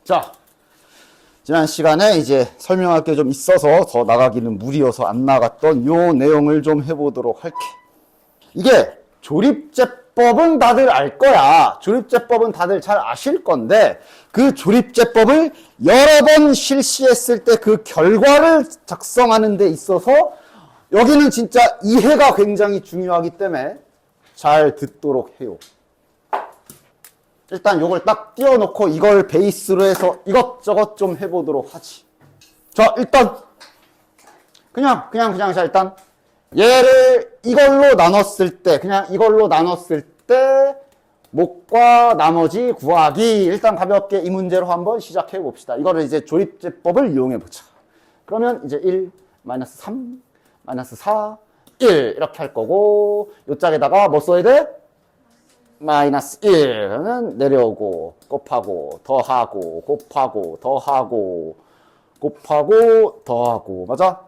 자, 지난 시간에 이제 설명할 게 좀 있어서 더 나가기는 무리여서 안 나갔던 요 내용을 좀 해보도록 할게. 이게 조립제법은 다들 알 거야. 조립제법은 다들 잘 아실 건데 그 조립제법을 여러 번 실시했을 때 그 결과를 작성하는 데 있어서 여기는 진짜 이해가 굉장히 중요하기 때문에 잘 듣도록 해요. 일단 요걸 딱 띄워놓고 이걸 베이스로 해서 이것저것 좀 해보도록 하지. 자, 일단 그냥 자, 일단 얘를 이걸로 나눴을 때 그냥 이걸로 나눴을 때 목과 나머지 구하기. 일단 가볍게 이 문제로 한번 시작해 봅시다. 이거를 이제 조립제법을 이용해 보자. 그러면 이제 1, -3, -4, 1 이렇게 할 거고 요 짝에다가 뭐 써야 돼? -1는 내려오고 곱하고 더하고 곱하고 더하고 곱하고 더하고. 맞아?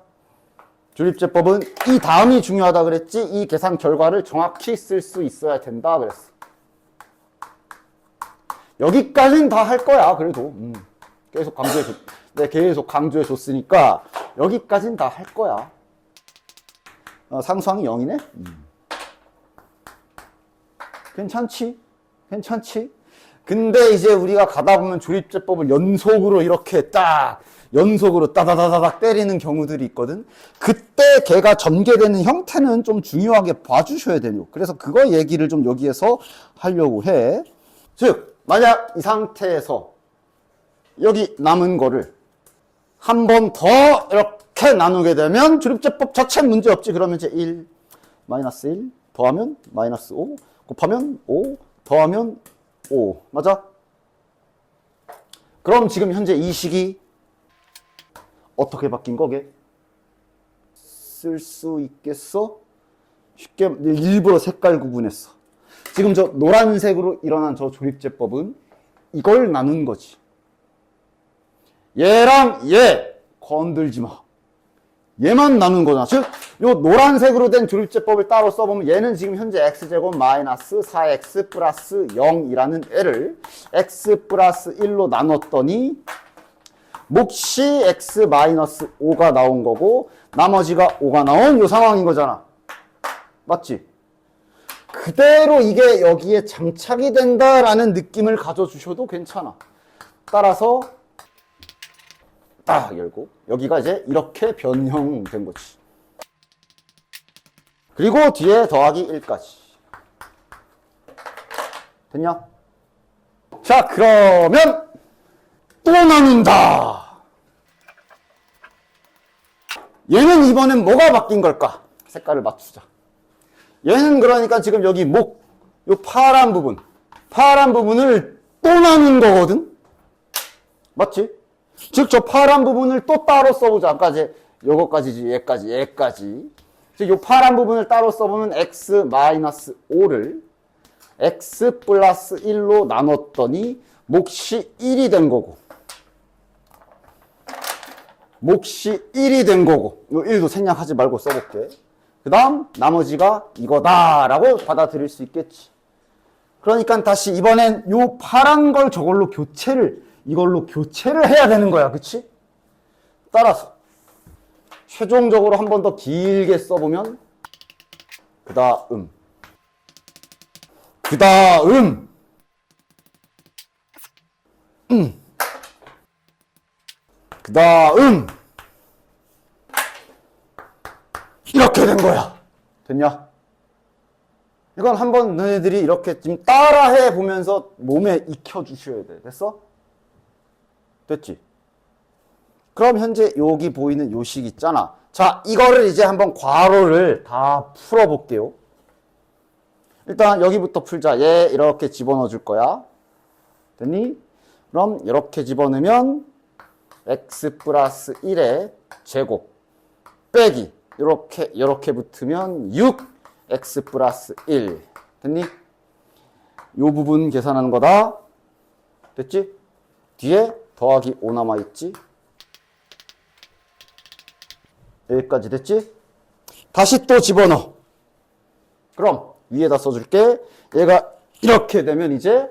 조립제법은 이 다음이 중요하다 그랬지. 이 계산 결과를 정확히 쓸 수 있어야 된다 그랬어. 여기까지는 다 할 거야. 그래도 계속 강조해 줬으니까 여기까지는 다 할 거야. 상수항이 0이네? 괜찮지? 근데 이제 우리가 가다 보면 조립제법을 연속으로 이렇게 연속으로 따다다다닥 때리는 경우들이 있거든. 그때 걔가 전개되는 형태는 좀 중요하게 봐주셔야 돼요. 그래서 그거 얘기를 좀 여기에서 하려고 해. 즉, 만약 이 상태에서 여기 남은 거를 한 번 더 이렇게 나누게 되면 조립제법 자체 문제 없지. 그러면 이제 1, -1 더하면 -5 곱하면 5 더하면 5. 맞아? 그럼 지금 현재 이 식이 어떻게 바뀐 거게? 쓸 수 있겠어? 쉽게 일부러 색깔 구분했어. 지금 저 노란색으로 일어난 저 조립제법은 이걸 나눈 거지. 얘랑 얘 건들지 마. 얘만 나눈 거잖아. 즉, 요 노란색으로 된 조립제법을 따로 써보면 얘는 지금 현재 x제곱 -4x 플러스 0이라는 애를 x 플러스 1로 나눴더니 몫이 x 마이너스 5가 나온 거고 나머지가 5가 나온 요 상황인 거잖아. 맞지? 그대로 이게 여기에 장착이 된다라는 느낌을 가져주셔도 괜찮아. 따라서 딱 열고 여기가 이제 이렇게 변형된 거지. 그리고 뒤에 더하기 1까지. 됐냐? 자, 그러면 또 나눈다. 얘는 이번엔 뭐가 바뀐 걸까? 색깔을 맞추자. 얘는 그러니까 지금 여기 목, 요 파란 부분을 또 나눈 거거든? 맞지? 즉, 저 파란 부분을 또 따로 써보자. 아까 이제 요거까지지, 얘까지. 즉, 요 파란 부분을 따로 써보면 x-5를 x 플러스 1로 나눴더니 몫이 1이 된 거고. 몫이 1이 된 거고. 요 1도 생략하지 말고 써볼게. 그 다음, 나머지가 이거다라고 받아들일 수 있겠지. 그러니까 다시 이번엔 요 파란 걸 이걸로 교체를 해야 되는 거야. 그치? 따라서 최종적으로 한 번 더 길게 써보면 그 다음 이렇게 된 거야. 됐냐? 이건 한번 너희들이 이렇게 지금 따라해 보면서 몸에 익혀주셔야 돼. 됐어? 됐지? 그럼 현재 여기 보이는 요 식 있잖아. 자, 이거를 이제 한번 괄호를 다 풀어볼게요. 일단 여기부터 풀자. 얘 이렇게 집어넣어 줄 거야. 됐니? 그럼 이렇게 집어넣으면 x 플러스 1의 제곱 빼기 이렇게 붙으면 6x 플러스 1. 됐니? 요 부분 계산하는 거다. 됐지? 뒤에 더하기 5 남아있지? 여기까지 됐지? 다시 또 집어넣어. 그럼 위에다 써줄게. 얘가 이렇게 되면 이제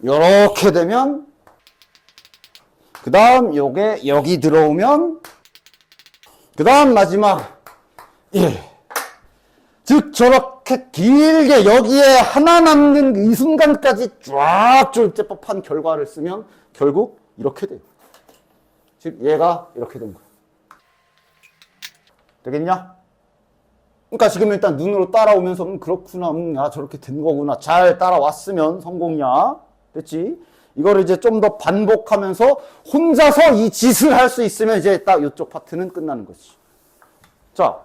이렇게 되면 그 다음 요게 여기 들어오면 그 다음 마지막 1. 즉 저렇게 길게 여기에 하나 남는 이 순간까지 쫙 조립제법한 결과를 쓰면 결국 이렇게 돼요. 즉 얘가 이렇게 된 거야. 되겠냐? 그러니까 지금 일단 눈으로 따라오면서 그렇구나, 야 저렇게 된 거구나, 잘 따라왔으면 성공이야. 됐지? 이거를 이제 좀 더 반복하면서 혼자서 이 짓을 할 수 있으면 이제 딱 이쪽 파트는 끝나는 거지. 자,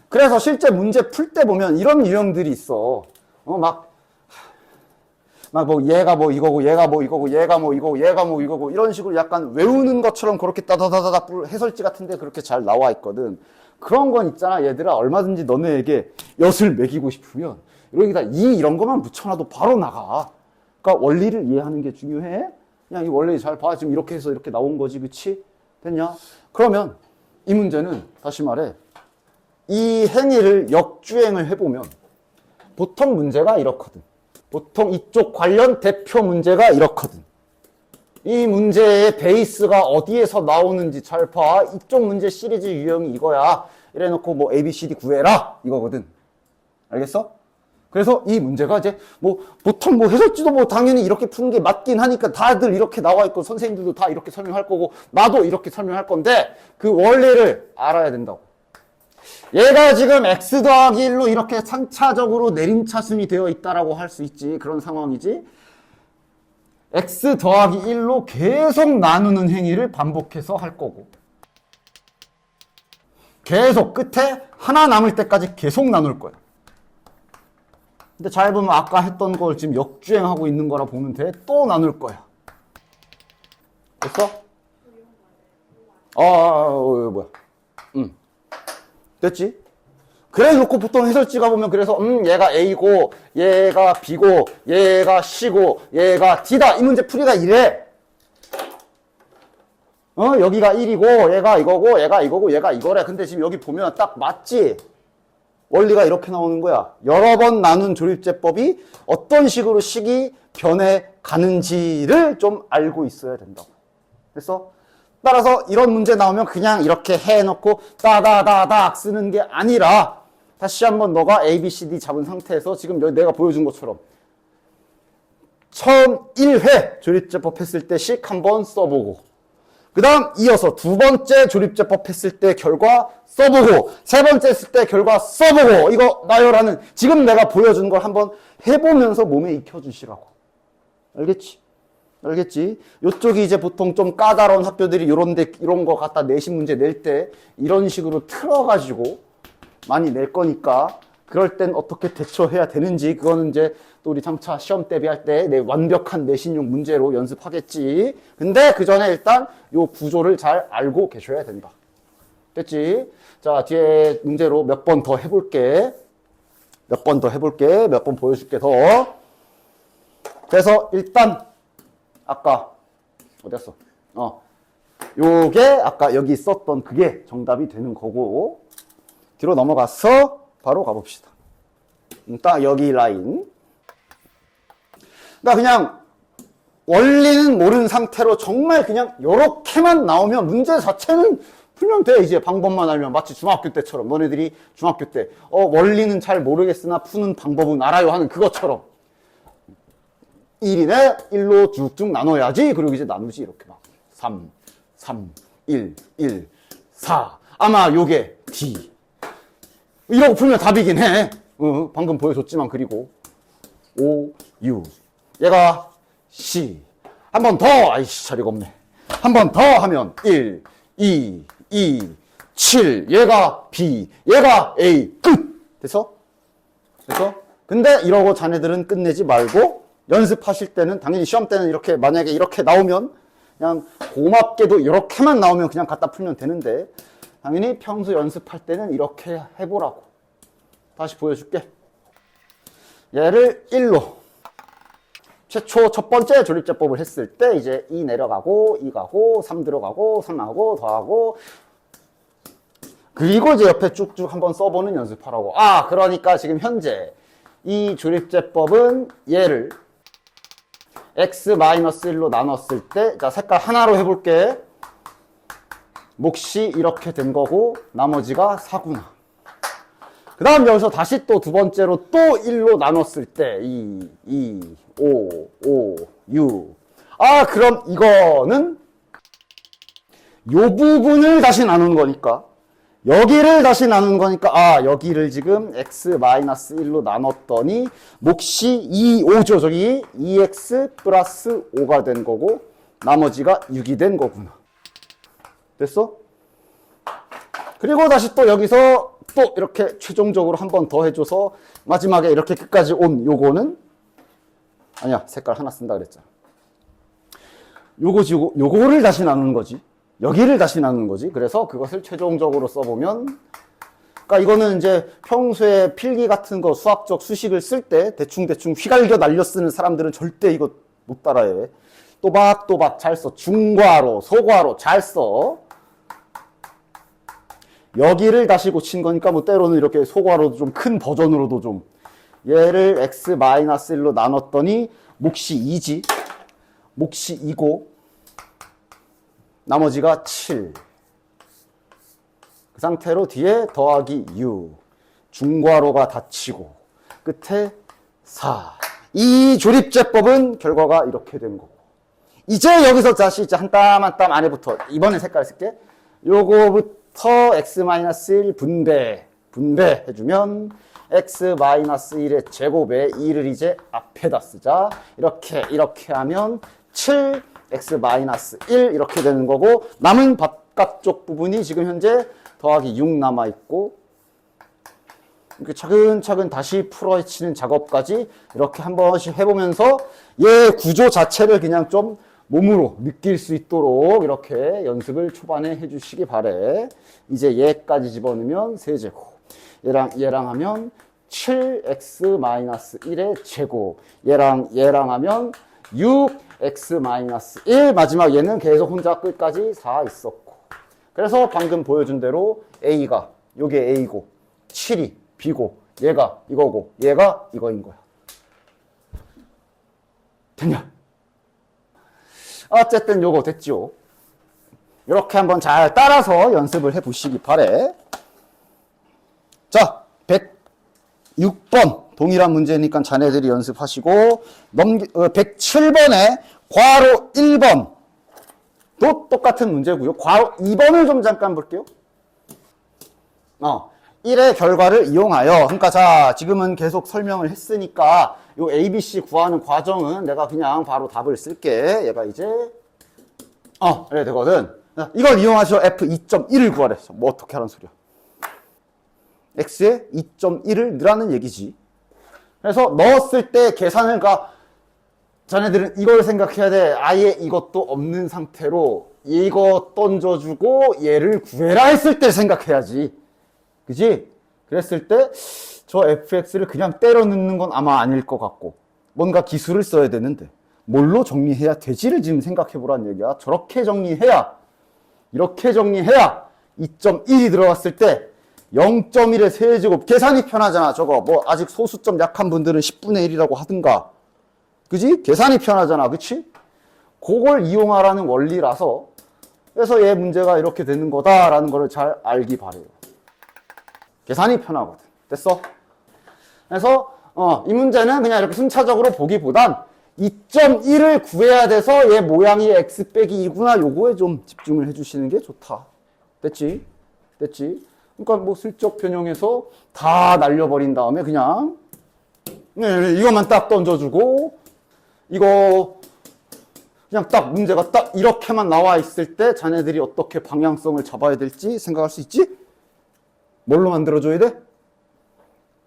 그래서 실제 문제 풀 때 보면 이런 유형들이 있어. 막 뭐 얘가 뭐 이거고 얘가 뭐 이거고 얘가 뭐 이거고 얘가 뭐 이거고 이런 식으로 약간 외우는 것처럼 그렇게 따다다다다 해설지 같은데 그렇게 잘 나와 있거든. 그런 건 있잖아. 얘들아, 얼마든지 너네에게 엿을 매기고 싶으면 여기다 이런 것만 붙여놔도 바로 나가. 그러니까 원리를 이해하는 게 중요해. 그냥 이 원리 잘 봐. 지금 이렇게 해서 이렇게 나온 거지, 그치? 됐냐? 그러면 이 문제는 다시 말해, 이 행위를 역주행을 해보면 보통 문제가 이렇거든. 보통 이쪽 관련 대표 문제가 이렇거든. 이 문제의 베이스가 어디에서 나오는지 잘 봐. 이쪽 문제 시리즈 유형이 이거야. 이래놓고 뭐 A, B, C, D 구해라 이거거든. 알겠어? 그래서 이 문제가 이제 뭐 보통 뭐 해설지도 뭐 당연히 이렇게 푸는 게 맞긴 하니까 다들 이렇게 나와 있고 선생님들도 다 이렇게 설명할 거고 나도 이렇게 설명할 건데 그 원리를 알아야 된다고. 얘가 지금 x 더하기 1로 이렇게 3차적으로 내림차순이 되어 있다라고 할 수 있지. 그런 상황이지. x 더하기 1로 계속 나누는 행위를 반복해서 할 거고, 계속 끝에 하나 남을 때까지 계속 나눌 거야. 근데 잘 보면 아까 했던 걸 지금 역주행하고 있는 거라 보면 돼. 또 나눌 거야. 됐어? 뭐야. 됐지? 그래 놓고 보통 해설지가 보면 그래서 얘가 A고 얘가 B고 얘가 C고 얘가 D다. 이 문제 풀이가 이래. 여기가 1이고 얘가 이거고 얘가 이거고 얘가 이거래. 근데 지금 여기 보면 딱 맞지? 원리가 이렇게 나오는 거야. 여러 번 나눈 조립제법이 어떤 식으로 식이 변해 가는지를 좀 알고 있어야 된다고. 됐어? 따라서 이런 문제 나오면 그냥 이렇게 해놓고 따다다닥 쓰는 게 아니라 다시 한번 너가 A, B, C, D 잡은 상태에서 지금 여기 내가 보여준 것처럼 처음 1회 조립제법 했을 때 식 한번 써보고, 그 다음 이어서 두 번째 조립제법 했을 때 결과 써보고, 세 번째 했을 때 결과 써보고, 이거 나열하는 지금 내가 보여준 걸 한번 해보면서 몸에 익혀주시라고. 알겠지? 알겠지? 요쪽이 이제 보통 좀 까다로운 학교들이 이런 거 갖다 내신 문제 낼 때 이런 식으로 틀어가지고 많이 낼 거니까 그럴 땐 어떻게 대처해야 되는지 그거는 이제 또 우리 장차 시험 대비할 때 내 완벽한 내신용 문제로 연습하겠지. 근데 그 전에 일단 요 구조를 잘 알고 계셔야 된다. 됐지? 자, 뒤에 문제로 몇 번 더 해볼게. 몇 번 더 해볼게. 몇 번 보여줄게 더. 그래서 일단 아까 어디였어? 요게 아까 여기 썼던 그게 정답이 되는 거고, 뒤로 넘어가서 바로 가봅시다. 딱 여기 라인. 그러니까 그냥 원리는 모르는 상태로 정말 그냥 요렇게만 나오면 문제 자체는 풀면 돼. 이제 방법만 알면. 마치 중학교 때처럼 너네들이 중학교 때 원리는 잘 모르겠으나 푸는 방법은 알아요 하는 그것처럼 1이네 1로 쭉쭉 나눠야지. 그리고 이제 나누지. 이렇게 막 3, 1, 4. 아마 요게 D. 이러고 풀면 답이긴 해. 방금 보여줬지만. 그리고 5, 6. 얘가 C. 한 번 더. 아이씨, 자리가 없네. 한 번 더 하면 1, 2, 7. 얘가 B. 얘가 A. 끝! 됐어? 됐어? 근데 이러고 자네들은 끝내지 말고 연습하실 때는 당연히 시험 때는 이렇게 만약에 이렇게 나오면 그냥 고맙게도 이렇게만 나오면 그냥 갖다 풀면 되는데 당연히 평소 연습할 때는 이렇게 해보라고. 다시 보여줄게. 얘를 1로 최초 첫 번째 조립제법을 했을 때 이제 2 내려가고 2 가고 3 들어가고 3 하고 더하고 그리고 이제 옆에 쭉쭉 한번 써보는 연습하라고. 그러니까 지금 현재 이 조립제법은 얘를 x-1로 나눴을 때, 자, 색깔 하나로 해볼게. 몫이 이렇게 된 거고, 나머지가 4구나. 그 다음 여기서 다시 또 두 번째로 또 1로 나눴을 때, 2, 5, 6. 아, 그럼 이거는 요 부분을 다시 나눈 거니까, 여기를 다시 나눈 거니까, 아, 여기를 지금 x-1로 나눴더니, 몫이 2, 5죠. 저기 2x 플러스 5가 된 거고, 나머지가 6이 된 거구나. 됐어? 그리고 다시 또 여기서 또 이렇게 최종적으로 한 번 더 해줘서, 마지막에 이렇게 끝까지 온 요거는, 아니야, 색깔 하나 쓴다 그랬잖아. 요거지, 요거를 다시 나누는 거지. 여기를 다시 나누는 거지. 그래서 그것을 최종적으로 써보면, 그러니까 이거는 이제 평소에 필기 같은 거 수학적 수식을 쓸 때 대충 휘갈겨 날려 쓰는 사람들은 절대 이거 못 따라해. 또박또박 잘 써. 중괄호, 소괄호 잘 써. 여기를 다시 고친 거니까 뭐 때로는 이렇게 소괄호도 좀 큰 버전으로도 좀, 얘를 x-1로 나눴더니 몫이 2지. 몫이 2고 나머지가 7. 그 상태로 뒤에 더하기 6. 중괄호가 닫히고 끝에 4. 이 조립제법은 결과가 이렇게 된 거고. 이제 여기서 다시 이제 한 땀 한 땀 안에부터, 이번에 색깔 쓸게. 요거부터 x-1 분배해주면 x-1의 제곱에 2를 이제 앞에다 쓰자. 이렇게 하면 7 x-1 이렇게 되는 거고, 남은 바깥쪽 부분이 지금 현재 더하기 6 남아있고, 이렇게 차근차근 다시 풀어헤치는 작업까지 이렇게 한 번씩 해보면서 얘 구조 자체를 그냥 좀 몸으로 느낄 수 있도록 이렇게 연습을 초반에 해주시기 바래. 이제 얘까지 집어넣으면 세제곱, 얘랑 하면 7x-1의 제곱, 얘랑 하면 6x-1, 마지막 얘는 계속 혼자 끝까지 4 있었고. 그래서 방금 보여준 대로 A가, 요게 A고, 7이 B고, 얘가 이거고, 얘가 이거인 거야. 됐냐? 어쨌든 요거 됐죠? 이렇게 한번 잘 따라서 연습을 해보시기 바래. 자, 106번. 동일한 문제니까 자네들이 연습하시고, 107번에 괄호 1번. 또 똑같은 문제고요. 괄호 2번을 좀 잠깐 볼게요. 1의 결과를 이용하여, 그러니까 자, 지금은 계속 설명을 했으니까 요 ABC 구하는 과정은 내가 그냥 바로 답을 쓸게. 얘가 이제 그래 되거든. 이걸 이용하셔 f 2.1을 구하래. 뭐 어떻게 하라는 소리야. x에 2.1을 넣으라는 얘기지. 그래서 넣었을 때 계산을 자네들은 이걸 생각해야 돼. 아예 이것도 없는 상태로 이거 던져주고 얘를 구해라 했을 때 생각해야지. 그지? 그랬을 때 저 fx를 그냥 때려 넣는 건 아마 아닐 것 같고, 뭔가 기술을 써야 되는데 뭘로 정리해야 되지를 지금 생각해 보라는 얘기야. 저렇게 정리해야, 이렇게 정리해야 2.1이 들어갔을 때 0.1의 세제곱, 계산이 편하잖아. 저거 뭐 아직 소수점 약한 분들은 10분의 1이라고 하든가, 그지? 계산이 편하잖아. 그치? 그걸 이용하라는 원리라서, 그래서 얘 문제가 이렇게 되는 거다라는 거를 잘 알기 바래요. 계산이 편하거든. 됐어? 그래서 이 문제는 그냥 이렇게 순차적으로 보기보단 2.1을 구해야 돼서 얘 모양이 x 빼기 2구나, 요거에 좀 집중을 해주시는 게 좋다. 됐지? 됐지? 그러니까 뭐 슬쩍 변형해서 다 날려버린 다음에 그냥 이것만 딱 던져주고, 이거 그냥 딱 문제가 딱 이렇게만 나와 있을 때 자네들이 어떻게 방향성을 잡아야 될지 생각할 수 있지? 뭘로 만들어줘야 돼?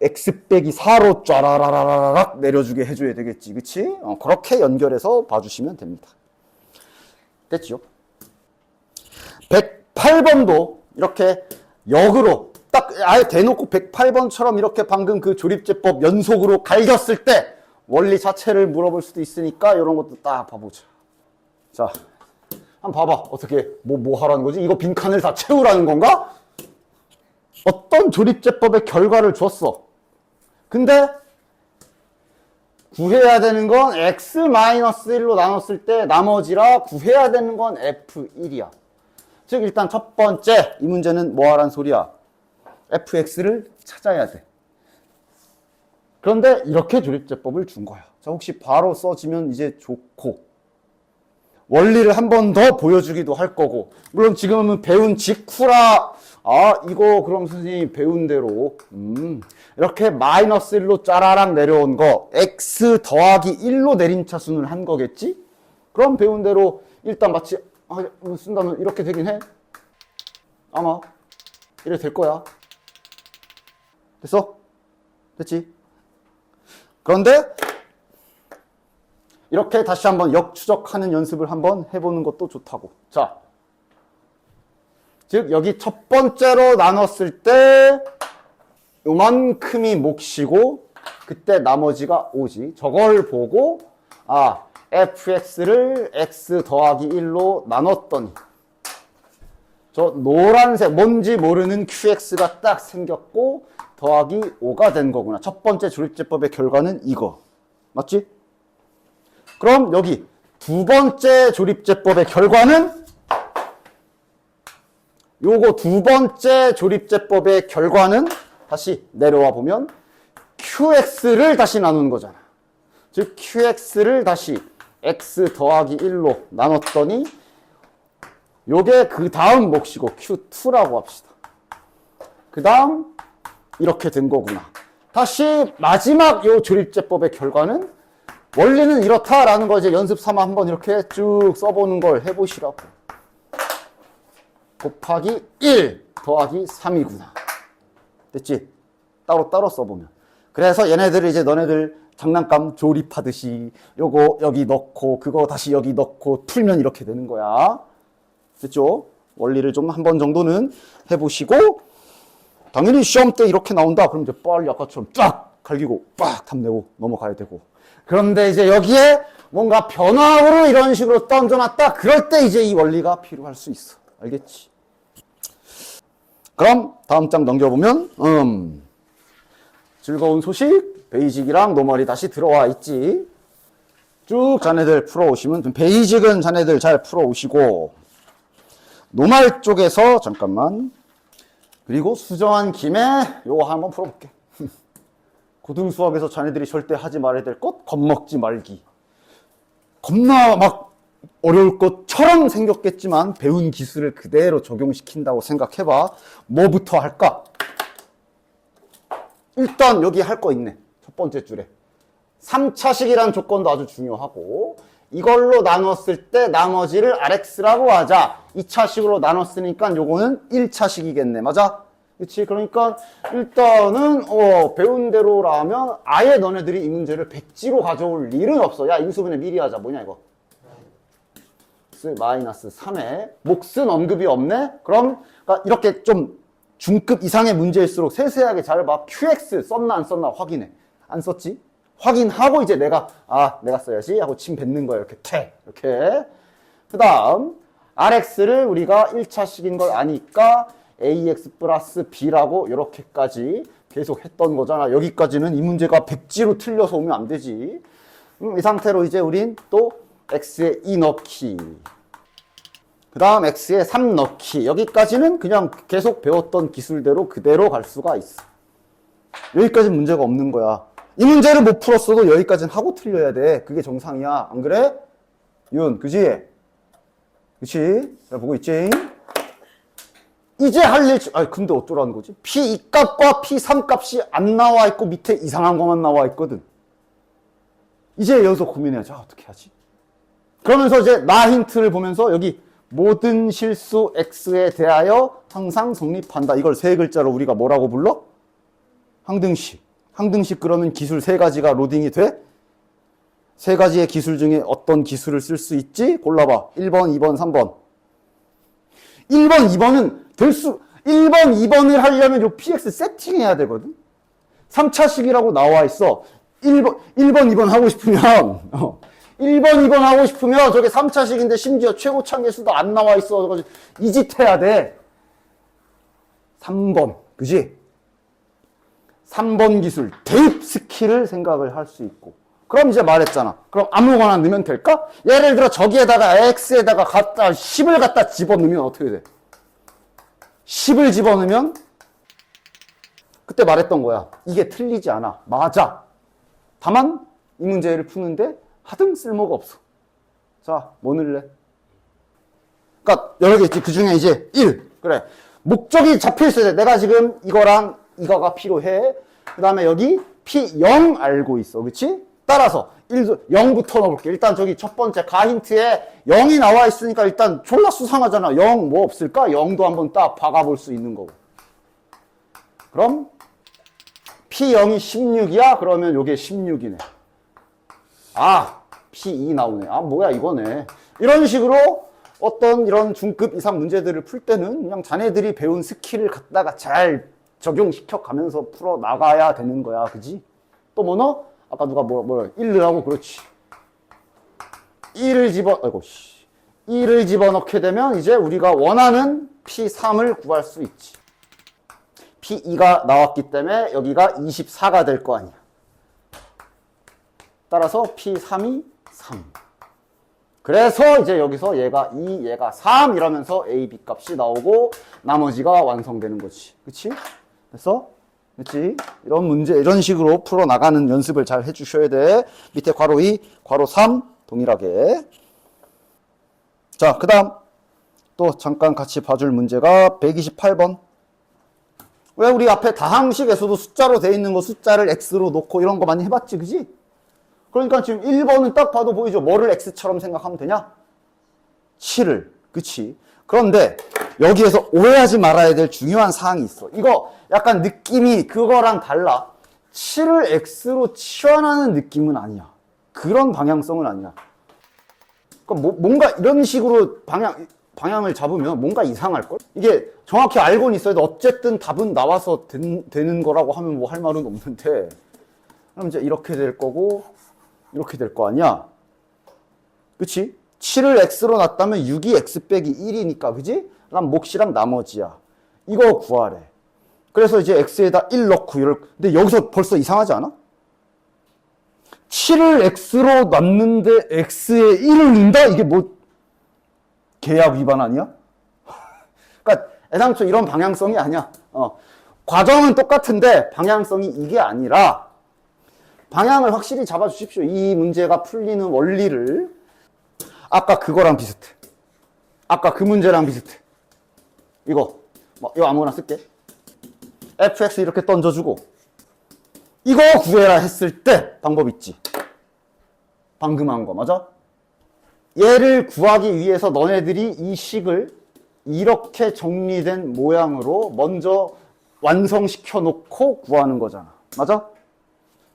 x 빼기 4로 쫘라라라락 내려주게 해줘야 되겠지. 그치? 그렇게 연결해서 봐주시면 됩니다. 됐죠? 108번도 이렇게 역으로 딱 아예 대놓고 108번처럼 이렇게 방금 그 조립제법 연속으로 갈겼을 때 원리 자체를 물어볼 수도 있으니까 이런 것도 딱 봐보자. 자, 한번 봐봐. 어떻게 뭐 하라는 거지? 이거 빈칸을 다 채우라는 건가? 어떤 조립제법의 결과를 줬어. 근데 구해야 되는 건 x-1로 나눴을 때 나머지라 구해야 되는 건 f1이야. 즉 일단 첫 번째 이 문제는 뭐 하란 소리야? fx를 찾아야 돼. 그런데 이렇게 조립제법을 준 거야. 자, 혹시 바로 써지면 이제 좋고 원리를 한 번 더 보여주기도 할 거고 물론 지금은 배운 직후라 이거 그럼 선생님이 배운 대로 이렇게 -1로 짜라랑 내려온 거 x 더하기 1로 내림차순을 한 거겠지? 그럼 배운 대로 일단 마치 쓴다면 이렇게 되긴 해. 아마 이래 될 거야. 됐어? 됐지? 그런데 이렇게 다시 한번 역추적하는 연습을 한번 해보는 것도 좋다고. 자, 즉 여기 첫 번째로 나눴을 때 요만큼이 몫이고 그때 나머지가 5지. 저걸 보고 fx를 x 더하기 1로 나눴더니 저 노란색 뭔지 모르는 qx가 딱 생겼고 더하기 5가 된 거구나. 첫 번째 조립제법의 결과는 이거. 맞지? 그럼 여기 두 번째 조립제법의 결과는 요거 두 번째 조립제법의 결과는 다시 내려와 보면 qx를 다시 나누는 거잖아. 즉 qx를 다시 x 더하기 1로 나눴더니 요게 그 다음 몫이고 q2라고 합시다. 그 다음 이렇게 된 거구나. 다시 마지막 요 조립제법의 결과는 원리는 이렇다라는 거 이제 연습 삼아 한번 이렇게 쭉 써보는 걸 해보시라고. 곱하기 1 더하기 3이구나. 됐지? 따로따로 써보면. 그래서 얘네들을 이제 너네들 장난감 조립하듯이 요거 여기 넣고 그거 다시 여기 넣고 풀면 이렇게 되는 거야. 됐죠? 원리를 좀 한 번 정도는 해보시고 당연히 시험 때 이렇게 나온다. 그럼 이제 빨리 아까처럼 쫙 갈기고 빡 탐내고 넘어가야 되고. 그런데 이제 여기에 뭔가 변화구를 이런 식으로 던져놨다. 그럴 때 이제 이 원리가 필요할 수 있어. 알겠지? 그럼 다음 장 넘겨보면 즐거운 소식 베이직이랑 노멀이 다시 들어와 있지. 쭉 자네들 풀어오시면 베이직은 자네들 잘 풀어오시고 노멀 쪽에서 잠깐만 그리고 수정한 김에 요거 한번 풀어볼게. 고등수학에서 자네들이 절대 하지 말아야 될 것 겁먹지 말기. 겁나 막 어려울 것처럼 생겼겠지만 배운 기술을 그대로 적용시킨다고 생각해봐. 뭐부터 할까? 일단 여기 할 거 있네. 첫 번째 줄에 3차식이라는 조건도 아주 중요하고 이걸로 나눴을 때 나머지를 RX라고 하자. 2차식으로 나눴으니까 요거는 1차식이겠네. 맞아? 그치? 그러니까 일단은 배운 대로라면 아예 너네들이 이 문제를 백지로 가져올 일은 없어. 야, 인수분해 미리 하자. 뭐냐 이거? -3에 몫은 언급이 없네? 그럼 그러니까 이렇게 좀 중급 이상의 문제일수록 세세하게 잘 봐. QX 썼나 안 썼나 확인해. 안 썼지? 확인하고 이제 내가 써야지 하고 침 뱉는 거야. 이렇게 이렇게. 그 다음 RX를 우리가 1차식인 걸 아니까 AX 플러스 B라고 이렇게까지 계속 했던 거잖아. 여기까지는 이 문제가 백지로 틀려서 오면 안 되지. 이 상태로 이제 우린 또 X에 2 넣기. 그 다음 X에 3 넣기. 여기까지는 그냥 계속 배웠던 기술대로 그대로 갈 수가 있어. 여기까지는 문제가 없는 거야. 이 문제를 못 풀었어도 여기까지는 하고 틀려야 돼. 그게 정상이야. 안 그래? 윤, 그지? 그치? 잘 보고 있지? 이제 할 일, 근데 어쩌라는 거지? P2 값과 P3 값이 안 나와 있고 밑에 이상한 것만 나와 있거든. 이제 여기서 고민해야지. 어떻게 하지? 그러면서 이제 나 힌트를 보면서 여기 모든 실수 X에 대하여 항상 성립한다. 이걸 세 글자로 우리가 뭐라고 불러? 항등식. 항등식 그러면 기술 세 가지가 로딩이 돼? 세 가지의 기술 중에 어떤 기술을 쓸 수 있지? 골라봐. 1번, 2번, 3번. 1번, 2번은 1번, 2번을 하려면 요 PX 세팅해야 되거든? 3차식이라고 나와 있어. 1번, 2번 하고 싶으면, 1번, 2번 하고 싶으면 저게 3차식인데 심지어 최고 참계수도 안 나와 있어. 그래서 이 짓 해야 돼. 3번. 그지? 3번 기술, 대입 스킬을 생각을 할 수 있고. 그럼 이제 말했잖아. 그럼 아무거나 넣으면 될까? 예를 들어 저기에다가 x에다가 10을 갖다 집어넣으면 어떻게 돼? 10을 집어넣으면 그때 말했던 거야. 이게 틀리지 않아. 맞아. 다만 이 문제를 푸는데 하등 쓸모가 없어. 자, 뭐 넣을래? 그러니까 여러 개 있지. 그 중에 이제 1. 그래. 목적이 잡혀 있어야 돼. 내가 지금 이거랑 이거가 필요해. 그 다음에 여기 P0 알고 있어. 그치? 따라서 0부터 넣어볼게. 일단 저기 첫 번째 가 힌트에 0이 나와 있으니까 일단 졸라 수상하잖아. 0 뭐 없을까? 0도 한번 딱 박아볼 수 있는 거고. 그럼 P0이 16이야? 그러면 요게 16이네. 아, P2 나오네. 아, 뭐야 이거네. 이런 식으로 어떤 이런 중급 이상 문제들을 풀 때는 그냥 자네들이 배운 스킬을 갖다가 잘 적용시켜 가면서 풀어 나가야 되는 거야. 그지? 또 뭐 넣어? 아까 누가 1을 하고 그렇지. 1을 집어넣게 되면 이제 우리가 원하는 P3을 구할 수 있지. P2가 나왔기 때문에 여기가 24가 될 거 아니야. 따라서 P3이 3. 그래서 이제 여기서 얘가 2, 얘가 3 이러면서 A, B 값이 나오고 나머지가 완성되는 거지. 그치? 됐어? 그치? 이런 문제, 이런 식으로 풀어나가는 연습을 잘 해주셔야 돼. 밑에 괄호 2, 괄호 3 동일하게. 자, 그 다음 또 잠깐 같이 봐줄 문제가 128번. 왜 우리 앞에 다항식에서도 숫자로 돼 있는 거 숫자를 x로 놓고 이런 거 많이 해봤지, 그지? 그러니까 지금 1번은 딱 봐도 보이죠? 뭐를 x처럼 생각하면 되냐? 7을. 그치? 그런데 여기에서 오해하지 말아야 될 중요한 사항이 있어. 이거 약간 느낌이 그거랑 달라. 7을 x로 치환하는 느낌은 아니야. 그런 방향성은 아니야. 그러니까 뭔가 이런 식으로 방향을 잡으면 뭔가 이상할걸? 이게 정확히 알고는 있어야 돼. 어쨌든 답은 나와서 되는 거라고 하면 뭐 할 말은 없는데. 그럼 이제 이렇게 될 거고, 이렇게 될 거 아니야? 그치? 7을 x로 놨다면 6이 x 빼기 1이니까, 그지? 그럼 몫이랑 나머지야. 이거 구하래. 그래서 이제 x에다 1 넣고, 근데 여기서 벌써 이상하지 않아? 7을 x로 놨는데 x에 1을 넣는다? 이게 뭐, 계약 위반 아니야? 그러니까 애당초 이런 방향성이 아니야. 과정은 똑같은데 방향성이 이게 아니라 방향을 확실히 잡아주십시오. 이 문제가 풀리는 원리를. 아까 그거랑 비슷해. 아까 그 문제랑 비슷해. 이거 아무거나 쓸게. fx 이렇게 던져주고 이거 구해라 했을 때 방법 있지. 방금 한 거 맞아? 얘를 구하기 위해서 너네들이 이 식을 이렇게 정리된 모양으로 먼저 완성시켜 놓고 구하는 거잖아. 맞아?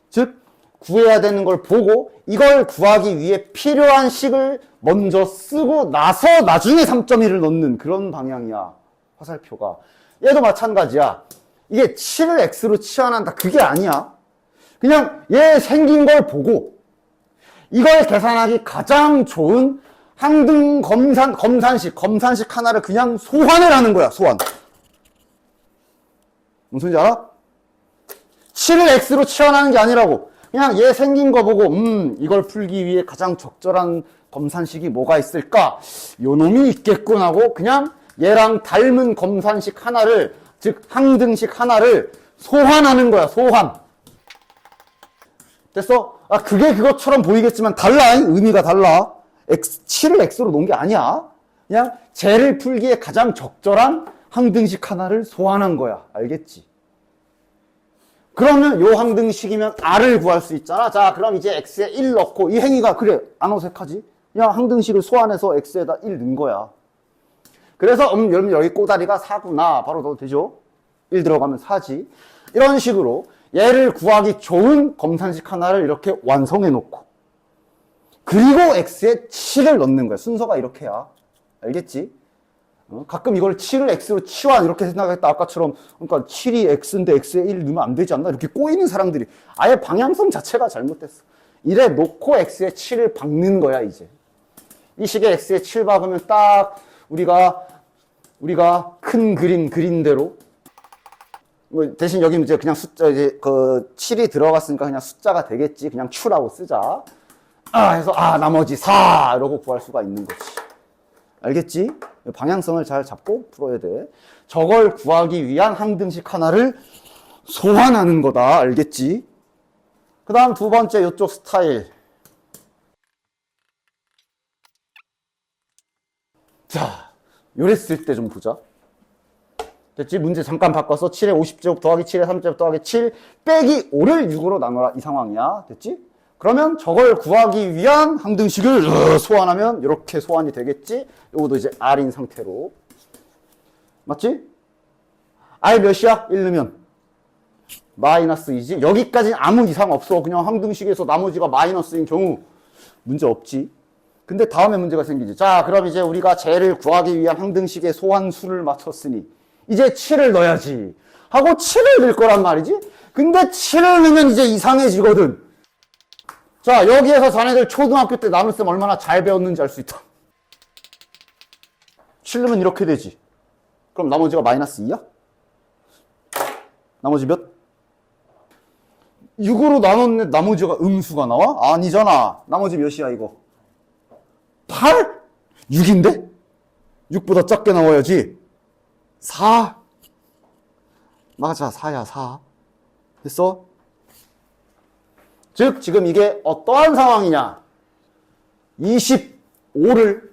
즉 구해야 되는 걸 보고 이걸 구하기 위해 필요한 식을 먼저 쓰고 나서 나중에 3.1을 넣는 그런 방향이야. 화살표가. 얘도 마찬가지야. 이게 7을 x로 치환한다. 그게 아니야. 그냥 얘 생긴 걸 보고 이걸 계산하기 가장 좋은 항등 검산식 하나를 그냥 소환을 하는 거야. 소환. 무슨 소리인지 알아? 7을 x로 치환하는 게 아니라고. 그냥 얘 생긴 거 보고 이걸 풀기 위해 가장 적절한 검산식이 뭐가 있을까? 요 놈이 있겠군 하고 그냥 얘랑 닮은 검산식 하나를, 즉 항등식 하나를 소환하는 거야. 소환. 됐어? 그게 그것처럼 보이겠지만 달라. 의미가 달라. 7을 x로 놓은 게 아니야. 그냥 쟤를 풀기에 가장 적절한 항등식 하나를 소환한 거야. 알겠지? 그러면 요 항등식이면 r을 구할 수 있잖아. 자, 그럼 이제 x에 1 넣고 이 행위가 그래 안 어색하지? 그냥 항등식을 소환해서 x에다 1 넣은 거야. 그래서 여러분 여기 꼬다리가 4구나. 바로 넣어도 되죠? 1 들어가면 4지. 이런 식으로 얘를 구하기 좋은 검산식 하나를 이렇게 완성해 놓고 그리고 x에 7을 넣는 거야. 순서가 이렇게야. 알겠지? 가끔 이걸 7을 x로 치환 이렇게 생각했다. 아까처럼 그러니까 7이 x인데 x에 1 넣으면 안 되지 않나? 이렇게 꼬이는 사람들이 아예 방향성 자체가 잘못됐어. 이래 놓고 x에 7을 박는 거야. 이제 이 식에 x에 7 박으면 딱 우리가 큰 그림 그린 대로 뭐 대신 여기 이제 그냥 숫자, 이제 그 7이 들어갔으니까 그냥 숫자가 되겠지. 그냥 추라고 쓰자. 해서, 나머지 4! 이러고 구할 수가 있는 거지. 알겠지? 방향성을 잘 잡고 풀어야 돼. 저걸 구하기 위한 항등식 하나를 소환하는 거다. 알겠지? 그 다음 두 번째 이쪽 스타일. 자, 요랬을 때 좀 보자. 됐지? 문제 잠깐 바꿔서 7에 50제곱 더하기 7에 3제곱 더하기 7 빼기 5를 6으로 나눠라. 이 상황이야. 됐지? 그러면 저걸 구하기 위한 항등식을 소환하면 이렇게 소환이 되겠지? 요것도 이제 R인 상태로. 맞지? R 몇이야? 1 넣으면 마이너스 2지? 여기까지는 아무 이상 없어. 그냥 항등식에서 나머지가 마이너스인 경우 문제 없지. 근데 다음에 문제가 생기지. 자, 그럼 이제 우리가 쟤를 구하기 위한 항등식의 소환수를 맞췄으니 이제 7을 넣어야지 하고 7을 넣을 거란 말이지. 근데 7을 넣으면 이제 이상해지거든. 자, 여기에서 자네들 초등학교 때 나눗셈 얼마나 잘 배웠는지 알 수 있다. 7 넣으면 이렇게 되지. 그럼 나머지가 마이너스 2야? 나머지 몇? 6으로 나눴는데 나머지가 음수가 나와? 아니잖아. 나머지 몇이야 이거? 8? 6인데? 6보다 작게 나와야지. 4. 맞아, 4야, 4. 됐어? 즉, 지금 이게 어떠한 상황이냐? 25를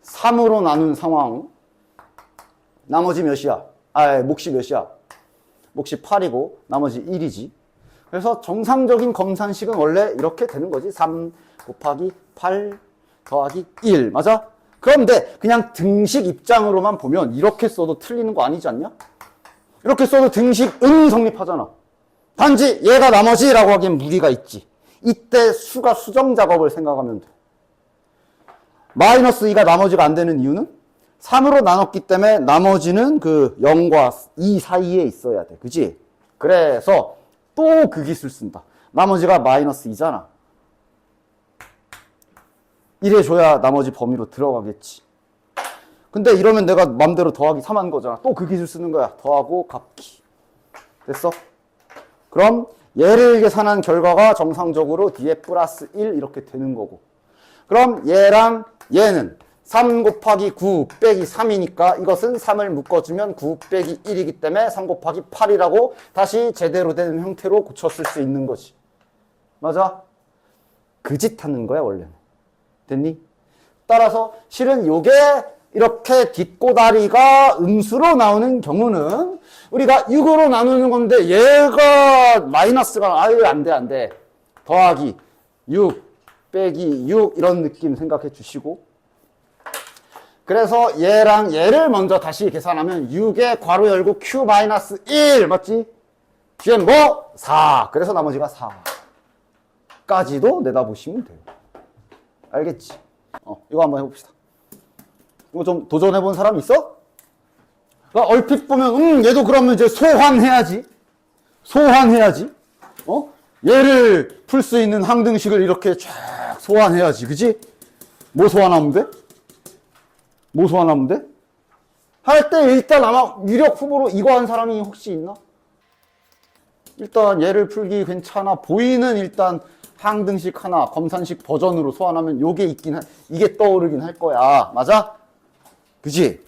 3으로 나눈 상황. 나머지 몇이야? 몫이 몇이야? 몫이 8이고, 나머지 1이지. 그래서 정상적인 검산식은 원래 이렇게 되는 거지. 3 곱하기 8 더하기 1. 맞아? 그런데 그냥 등식 입장으로만 보면 이렇게 써도 틀리는 거 아니지 않냐? 이렇게 써도 등식은 성립하잖아. 단지 얘가 나머지라고 하기엔 무리가 있지. 이때 수가 수정 작업을 생각하면 돼. 마이너스 2가 나머지가 안 되는 이유는 3으로 나눴기 때문에 나머지는 그 0과 2 사이에 있어야 돼. 그지? 그래서 또 그 기술 쓴다. 나머지가 마이너스 2잖아. 이래줘야 나머지 범위로 들어가겠지. 근데 이러면 내가 맘대로 더하기 3 한 거잖아. 또 그 기술 쓰는 거야. 더하고 갚기. 됐어? 그럼 얘를 계산한 결과가 정상적으로 뒤에 플러스 1 이렇게 되는 거고. 그럼 얘랑 얘는 3 곱하기 9 빼기 3이니까 이것은 3을 묶어주면 9 빼기 1이기 때문에 3 곱하기 8이라고 다시 제대로 된 형태로 고쳤을 수 있는 거지. 맞아? 그 짓 하는 거야 원래는. 됐니? 따라서 실은 요게 이렇게 뒷꼬다리가 음수로 나오는 경우는 우리가 6으로 나누는 건데 얘가 마이너스가 아유 안 돼. 더하기 6 빼기 6 이런 느낌 생각해 주시고, 그래서 얘랑 얘를 먼저 다시 계산하면 6에 괄호 열고 q 마이너스 1 맞지? 뒤엔 뭐? 4. 그래서 나머지가 4까지도 내다보시면 돼요. 알겠지? 이거 한번 해봅시다. 이거 좀 도전해본 사람 있어? 그러니까 얼핏 보면 얘도 그러면 이제 소환해야지. 얘를 풀 수 있는 항등식을 이렇게 쫙 소환해야지. 그지? 뭐 소환하면 돼? 할 때 일단 아마 유력 후보로 이거 한 사람이 혹시 있나? 일단 얘를 풀기 괜찮아 보이는 일단 항등식 하나 검산식 버전으로 소환하면 이게 떠오르긴 할 거야. 맞아? 그지?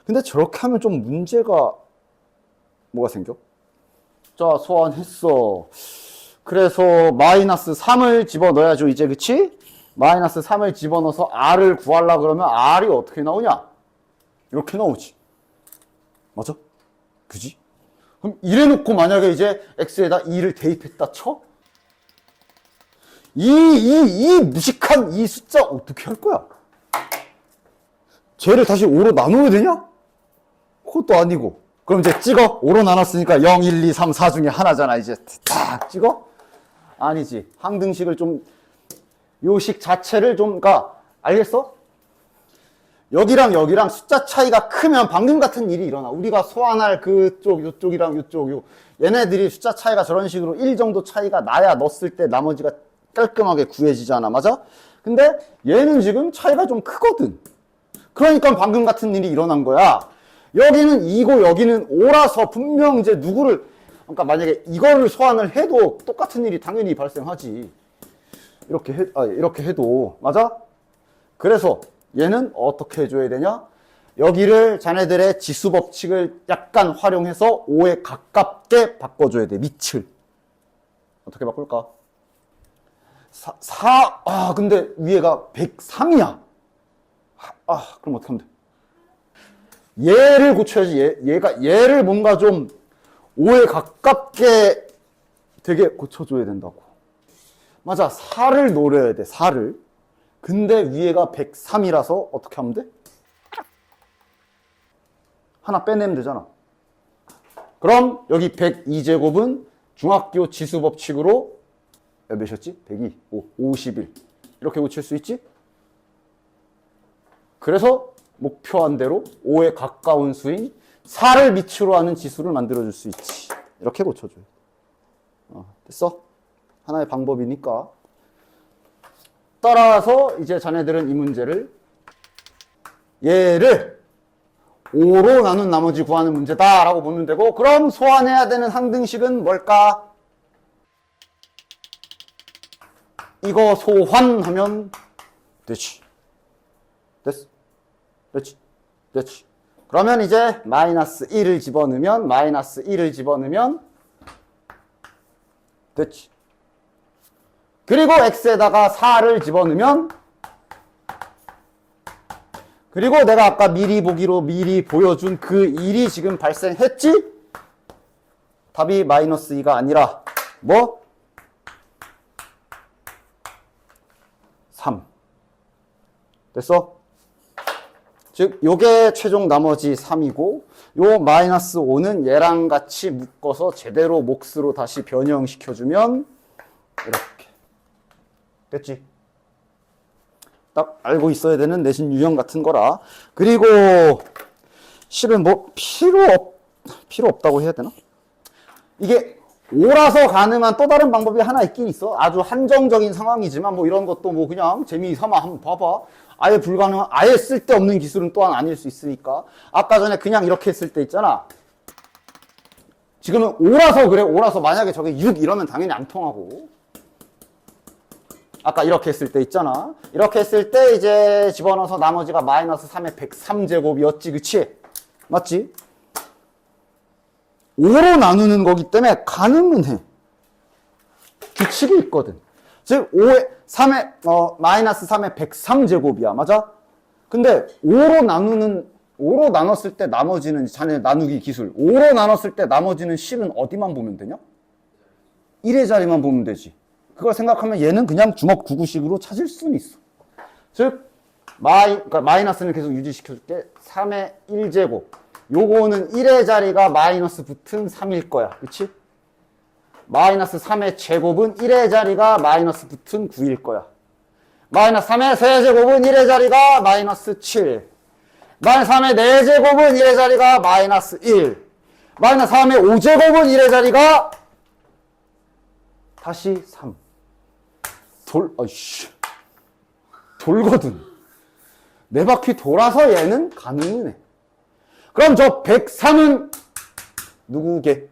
근데 저렇게 하면 좀 문제가 뭐가 생겨? 자, 소환했어. 그래서 마이너스 3을 집어넣어야죠 이제. 그치? 마이너스 3을 집어넣어서 R을 구하려고 그러면 R이 어떻게 나오냐? 이렇게 나오지. 맞아? 그지? 그럼 이래놓고 만약에 이제 X에다 2를 대입했다 쳐? 이 무식한 이 숫자 어떻게 할 거야? 쟤를 다시 5로 나누어야 되냐? 그것도 아니고. 그럼 이제 찍어. 5로 나눴으니까 0, 1, 2, 3, 4 중에 하나잖아. 이제 딱 찍어? 아니지. 항등식을 좀, 요식 자체를 좀, 그러니까, 알겠어? 여기랑 숫자 차이가 크면 방금 같은 일이 일어나. 우리가 소환할 그쪽, 요쪽이랑 요쪽, 얘네들이 숫자 차이가 저런 식으로 1 정도 차이가 나야 넣었을 때 나머지가 깔끔하게 구해지잖아. 맞아? 근데 얘는 지금 차이가 좀 크거든. 그러니까 방금 같은 일이 일어난 거야. 여기는 2고 여기는 5라서 분명 이제 누구를, 그러니까 만약에 이거를 소환을 해도 똑같은 일이 당연히 발생하지. 이렇게 해도. 맞아? 그래서 얘는 어떻게 해줘야 되냐? 여기를 자네들의 지수 법칙을 약간 활용해서 5에 가깝게 바꿔줘야 돼. 밑을. 어떻게 바꿀까? 근데 위에가 103이야. 그럼 어떻게 하면 돼? 얘를 고쳐야지. 얘를 뭔가 좀 5에 가깝게 되게 고쳐줘야 된다고. 맞아. 4를 노려야 돼. 4를. 근데 위에가 103이라서 어떻게 하면 돼? 하나 빼내면 되잖아. 그럼 여기 102제곱은 중학교 지수 법칙으로 몇이었지? 102, 51 이렇게 고칠 수 있지? 그래서 목표한 대로 5에 가까운 수인 4를 밑으로 하는 지수를 만들어줄 수 있지. 이렇게 고쳐줘요. 됐어? 하나의 방법이니까. 따라서 이제 자네들은 이 문제를 얘를 5로 나눈 나머지 구하는 문제다 라고 보면 되고, 그럼 소환해야 되는 항등식은 뭘까? 이거 소환하면 되지. 됐어? 됐지. 그러면 이제 마이너스 1을 집어넣으면 됐지. 그리고 x에다가 4를 집어넣으면, 그리고 내가 아까 미리 보기로 미리 보여준 그 일이 지금 발생했지? 답이 마이너스 2가 아니라 뭐? 3. 됐어? 즉 요게 최종 나머지 3이고, 요 마이너스 5는 얘랑 같이 묶어서 제대로 몫으로 다시 변형시켜주면 이렇게 됐지? 딱 알고 있어야 되는 내신 유형 같은 거라. 그리고 실은 뭐 필요 없다고 해야 되나? 이게 5라서 가능한 또 다른 방법이 하나 있긴 있어. 아주 한정적인 상황이지만 뭐 이런 것도 뭐 그냥 재미삼아 한번 봐봐. 아예 불가능한, 아예 쓸데없는 기술은 또한 아닐 수 있으니까. 아까 전에 그냥 이렇게 했을 때 있잖아. 지금은 5라서 그래. 5라서 만약에 저게 6 이러면 당연히 안 통하고. 아까 이렇게 했을 때 있잖아. 이렇게 했을 때 이제 집어넣어서 나머지가 마이너스 3의 103제곱이었지. 그치? 맞지? 5로 나누는 거기 때문에 가능은 해. 규칙이 있거든. 즉, 마이너스 3의 103제곱이야. 맞아? 근데 5로 나눴을 때 나머지는, 자네 나누기 기술. 5로 나눴을 때 나머지는 실은 어디만 보면 되냐? 1의 자리만 보면 되지. 그걸 생각하면 얘는 그냥 주먹 9구식으로 찾을 수는 있어. 즉, 그러니까 마이너스는 계속 유지시켜줄게. 3의 1제곱. 요거는 1의 자리가 마이너스 붙은 3일 거야. 그치? 마이너스 3의 제곱은 1의 자리가 마이너스 붙은 9일 거야. 마이너스 3의 세제곱은 1의 자리가 마이너스 7. 마이너스 3의 4제곱은 1의 자리가 마이너스 1. 마이너스 3의 5제곱은 1의 자리가 다시 3. 돌거든. 네 바퀴 돌아서 얘는 가능은 해. 그럼 저 103은 누구게?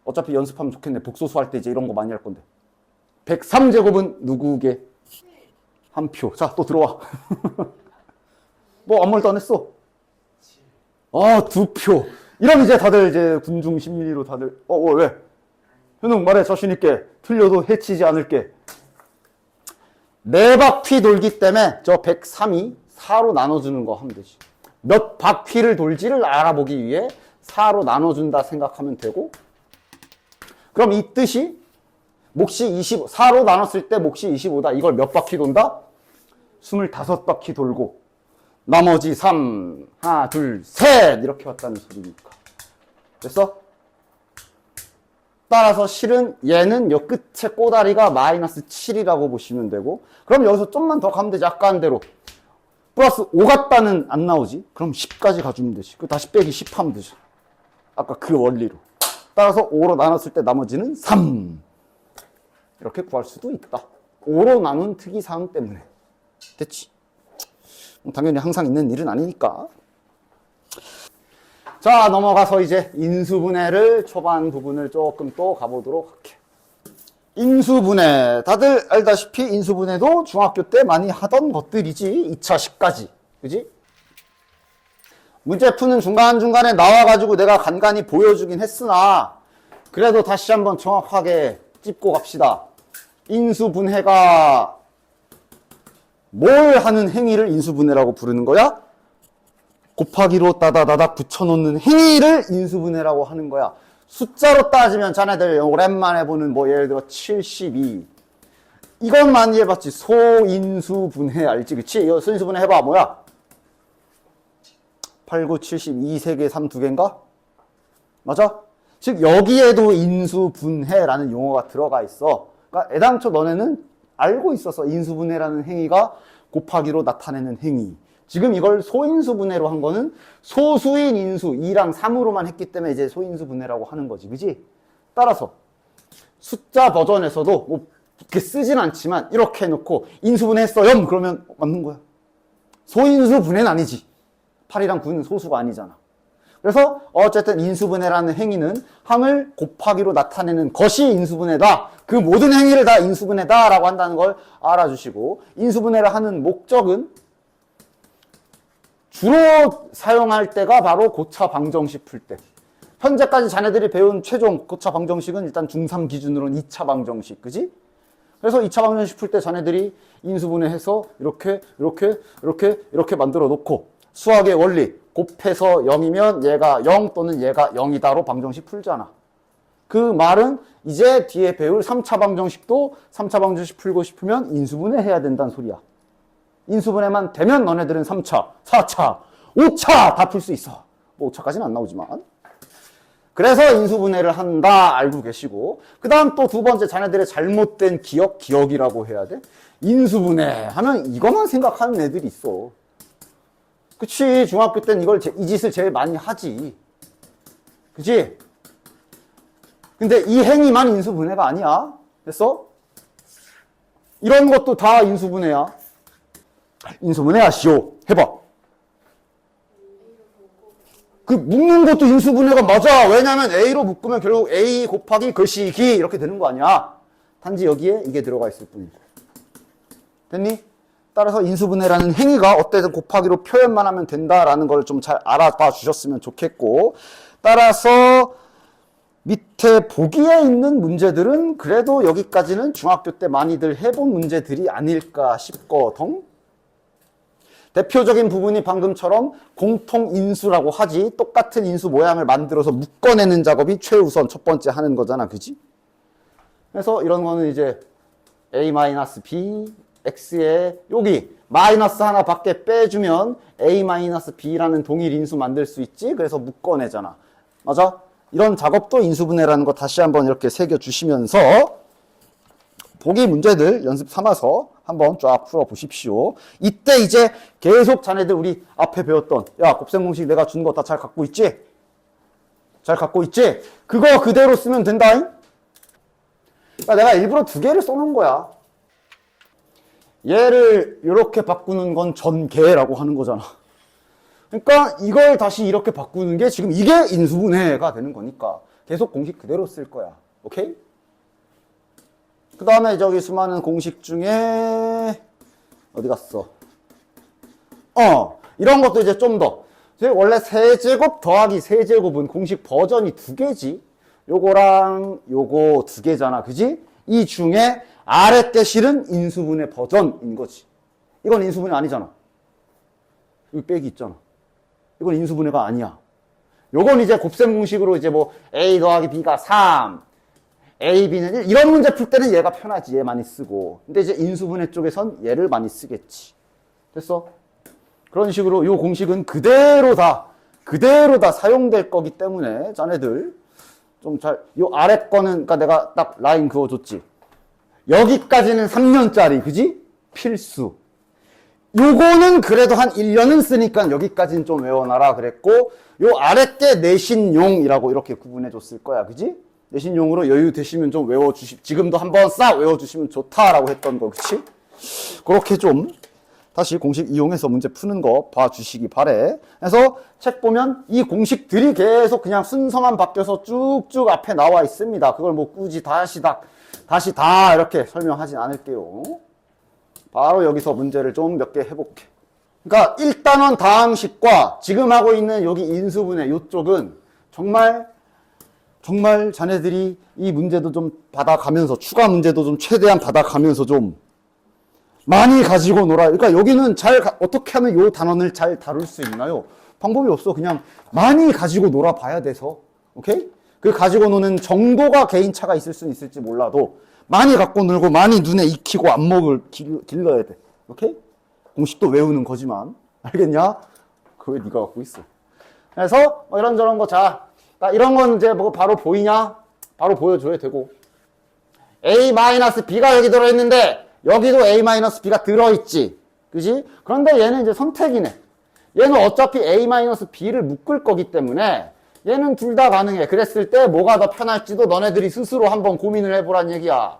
어차피 연습하면 좋겠네. 복소수 할 때 이제 이런 거 많이 할 건데. 103제곱은 누구게? 한 표. 자, 또 들어와. 뭐 아무 말도 안 했어. 2표. 이러면 이제 다들 이제 군중 심리로 다들 왜? 현웅 말해, 자신 있게. 틀려도 해치지 않을게. 네 바퀴 돌기 때문에 저 103이 4로 나눠주는 거 하면 되지. 몇 바퀴를 돌지를 알아보기 위해 4로 나눠준다 생각하면 되고, 그럼 이 뜻이 몫이 4로 나눴을 때 몫이 25다. 이걸 몇 바퀴 돈다? 25바퀴 돌고 나머지 3, 하나, 둘, 셋 이렇게 왔다는 소리니까. 됐어? 따라서 실은 얘는 요 끝에 꼬다리가 마이너스 7이라고 보시면 되고, 그럼 여기서 좀만 더 가면 되지. 아까 한 대로 플러스 5 같다는 안 나오지? 그럼 10까지 가주면 되지. 그 다시 빼기 10 하면 되죠. 아까 그 원리로. 따라서 5로 나눴을 때 나머지는 3. 이렇게 구할 수도 있다. 5로 나눈 특이사항 때문에. 됐지? 당연히 항상 있는 일은 아니니까. 자, 넘어가서 이제 인수분해를 초반 부분을 조금 또 가보도록 할게. 인수분해. 다들 알다시피 인수분해도 중학교 때 많이 하던 것들이지. 2차 식까지. 그지? 문제 푸는 중간중간에 나와가지고 내가 간간히 보여주긴 했으나 그래도 다시 한번 정확하게 짚고 갑시다. 인수분해가 뭘 하는 행위를 인수분해라고 부르는 거야? 곱하기로 따다다닥 붙여놓는 행위를 인수분해라고 하는 거야. 숫자로 따지면 자네들 오랜만에 보는 뭐 예를 들어 72 이건 많이 해봤지. 소인수분해 알지? 그치? 이거 소인수분해 해봐. 뭐야? 8, 9, 72 3개 3 2개인가? 맞아? 즉 여기에도 인수분해라는 용어가 들어가 있어. 그러니까 애당초 너네는 알고 있어서 인수분해라는 행위가 곱하기로 나타내는 행위. 지금 이걸 소인수분해로 한 거는 소수인 인수 2랑 3으로만 했기 때문에 이제 소인수분해라고 하는 거지. 그지? 따라서 숫자 버전에서도 뭐 이렇게 쓰진 않지만 이렇게 해놓고 인수분해 했어. 염! 그러면 맞는 거야. 소인수분해는 아니지. 8이랑 9는 소수가 아니잖아. 그래서 어쨌든 인수분해라는 행위는 함을 곱하기로 나타내는 것이 인수분해다. 그 모든 행위를 다 인수분해다 라고 한다는 걸 알아주시고, 인수분해를 하는 목적은 주로 사용할 때가 바로 고차 방정식 풀 때. 현재까지 자네들이 배운 최종 고차 방정식은 일단 중3 기준으로는 2차 방정식, 그지? 그래서 2차 방정식 풀 때 자네들이 인수분해해서 이렇게 만들어 놓고, 수학의 원리, 곱해서 0이면 얘가 0 또는 얘가 0이다로 방정식 풀잖아. 그 말은 이제 뒤에 배울 3차 방정식도 3차 방정식 풀고 싶으면 인수분해 해야 된다는 소리야. 인수분해만 되면 너네들은 3차, 4차, 5차 다 풀 수 있어. 뭐 5차까지는 안 나오지만. 그래서 인수분해를 한다 알고 계시고, 그 다음 또 두 번째 자네들의 잘못된 기억이라고 해야 돼? 인수분해 하면 이것만 생각하는 애들이 있어. 그치? 중학교 때는 이 짓을 제일 많이 하지. 그치? 근데 이 행위만 인수분해가 아니야. 됐어? 이런 것도 다 인수분해야. 인수분해 하시오. 해봐. 그 묶는 것도 인수분해가 맞아. 왜냐면 A로 묶으면 결국 A 곱하기 거시기 이렇게 되는 거 아니야. 단지 여기에 이게 들어가 있을 뿐이고. 됐니? 따라서 인수분해라는 행위가 어때든 곱하기로 표현만 하면 된다라는 걸 좀 잘 알아봐 주셨으면 좋겠고, 따라서 밑에 보기에 있는 문제들은 그래도 여기까지는 중학교 때 많이들 해본 문제들이 아닐까 싶거든. 대표적인 부분이 방금처럼 공통인수라고 하지, 똑같은 인수 모양을 만들어서 묶어내는 작업이 최우선 첫 번째 하는 거잖아. 그지? 그래서 이런 거는 이제 A-B x에 여기 마이너스 하나 밖에 빼주면 a-b라는 동일 인수 만들 수 있지. 그래서 묶어내잖아. 맞아? 이런 작업도 인수분해라는 거 다시 한번 이렇게 새겨주시면서 보기 문제들 연습 삼아서 한번 쫙 풀어보십시오. 이때 이제 계속 자네들 우리 앞에 배웠던 곱셈 공식 내가 준 거 다 잘 갖고 있지? 잘 갖고 있지? 그거 그대로 쓰면 된다잉? 그러니까 내가 일부러 두 개를 써놓은 거야. 얘를 이렇게 바꾸는 건 전개라고 하는 거잖아. 그러니까 이걸 다시 이렇게 바꾸는 게 지금 이게 인수분해가 되는 거니까 계속 공식 그대로 쓸 거야. 오케이? 그 다음에 저기 수많은 공식 중에 어디 갔어? 이런 것도 이제 좀 더. 원래 세제곱 더하기 세제곱은 공식 버전이 두 개지. 요거랑 요거 두 개잖아. 그지? 이 중에 아래 게 실은 인수분해 버전인 거지. 이건 인수분해 아니잖아. 여기 빼기 있잖아. 이건 인수분해가 아니야. 요건 이제 곱셈 공식으로 이제 뭐 A 더하기 B가 3, A, B는 1 이런 문제 풀 때는 얘가 편하지. 얘 많이 쓰고. 근데 이제 인수분해 쪽에선 얘를 많이 쓰겠지. 됐어? 그런 식으로 요 공식은 그대로 다 사용될 거기 때문에 자네들 좀 요 아래 거는 그러니까 내가 딱 라인 그어줬지. 여기까지는 3년짜리, 그지? 필수. 요거는 그래도 한 1년은 쓰니까 여기까지는 좀 외워놔라 그랬고, 요 아래 게 내신용이라고 이렇게 구분해 줬을 거야, 그지? 내신용으로 여유 되시면 좀 지금도 한번 싹 외워주시면 좋다라고 했던 거, 그치? 그렇게 좀 다시 공식 이용해서 문제 푸는 거 봐주시기 바래. 그래서 책 보면 이 공식들이 계속 그냥 순서만 바뀌어서 쭉쭉 앞에 나와 있습니다. 그걸 뭐 굳이 다시 다 이렇게 설명하진 않을게요. 바로 여기서 문제를 좀 몇 개 해볼게. 그러니까 1단원 다항식과 지금 하고 있는 여기 인수분해 이쪽은 정말 자네들이 이 문제도 좀 받아가면서 추가 문제도 좀 최대한 받아가면서 좀 많이 가지고 놀아. 그러니까 여기는 어떻게 하면 이 단원을 잘 다룰 수 있나요? 방법이 없어. 그냥 많이 가지고 놀아봐야 돼서. 오케이? 그 가지고 노는 정도가 개인차가 있을 수는 있을지 몰라도 많이 갖고 놀고 많이 눈에 익히고 안목을 길러야 돼. 오케이? 공식도 외우는 거지만. 알겠냐? 그거 왜 네가 갖고 있어. 그래서 뭐 이런저런 거 자. 이런 건 이제 뭐 바로 보이냐? 바로 보여줘야 되고. A-B가 여기 들어있는데 여기도 A-B가 들어있지. 그지? 그런데 얘는 이제 선택이네. 얘는 어차피 A-B를 묶을 거기 때문에 얘는 둘 다 가능해. 그랬을 때 뭐가 더 편할지도 너네들이 스스로 한번 고민을 해보란 얘기야.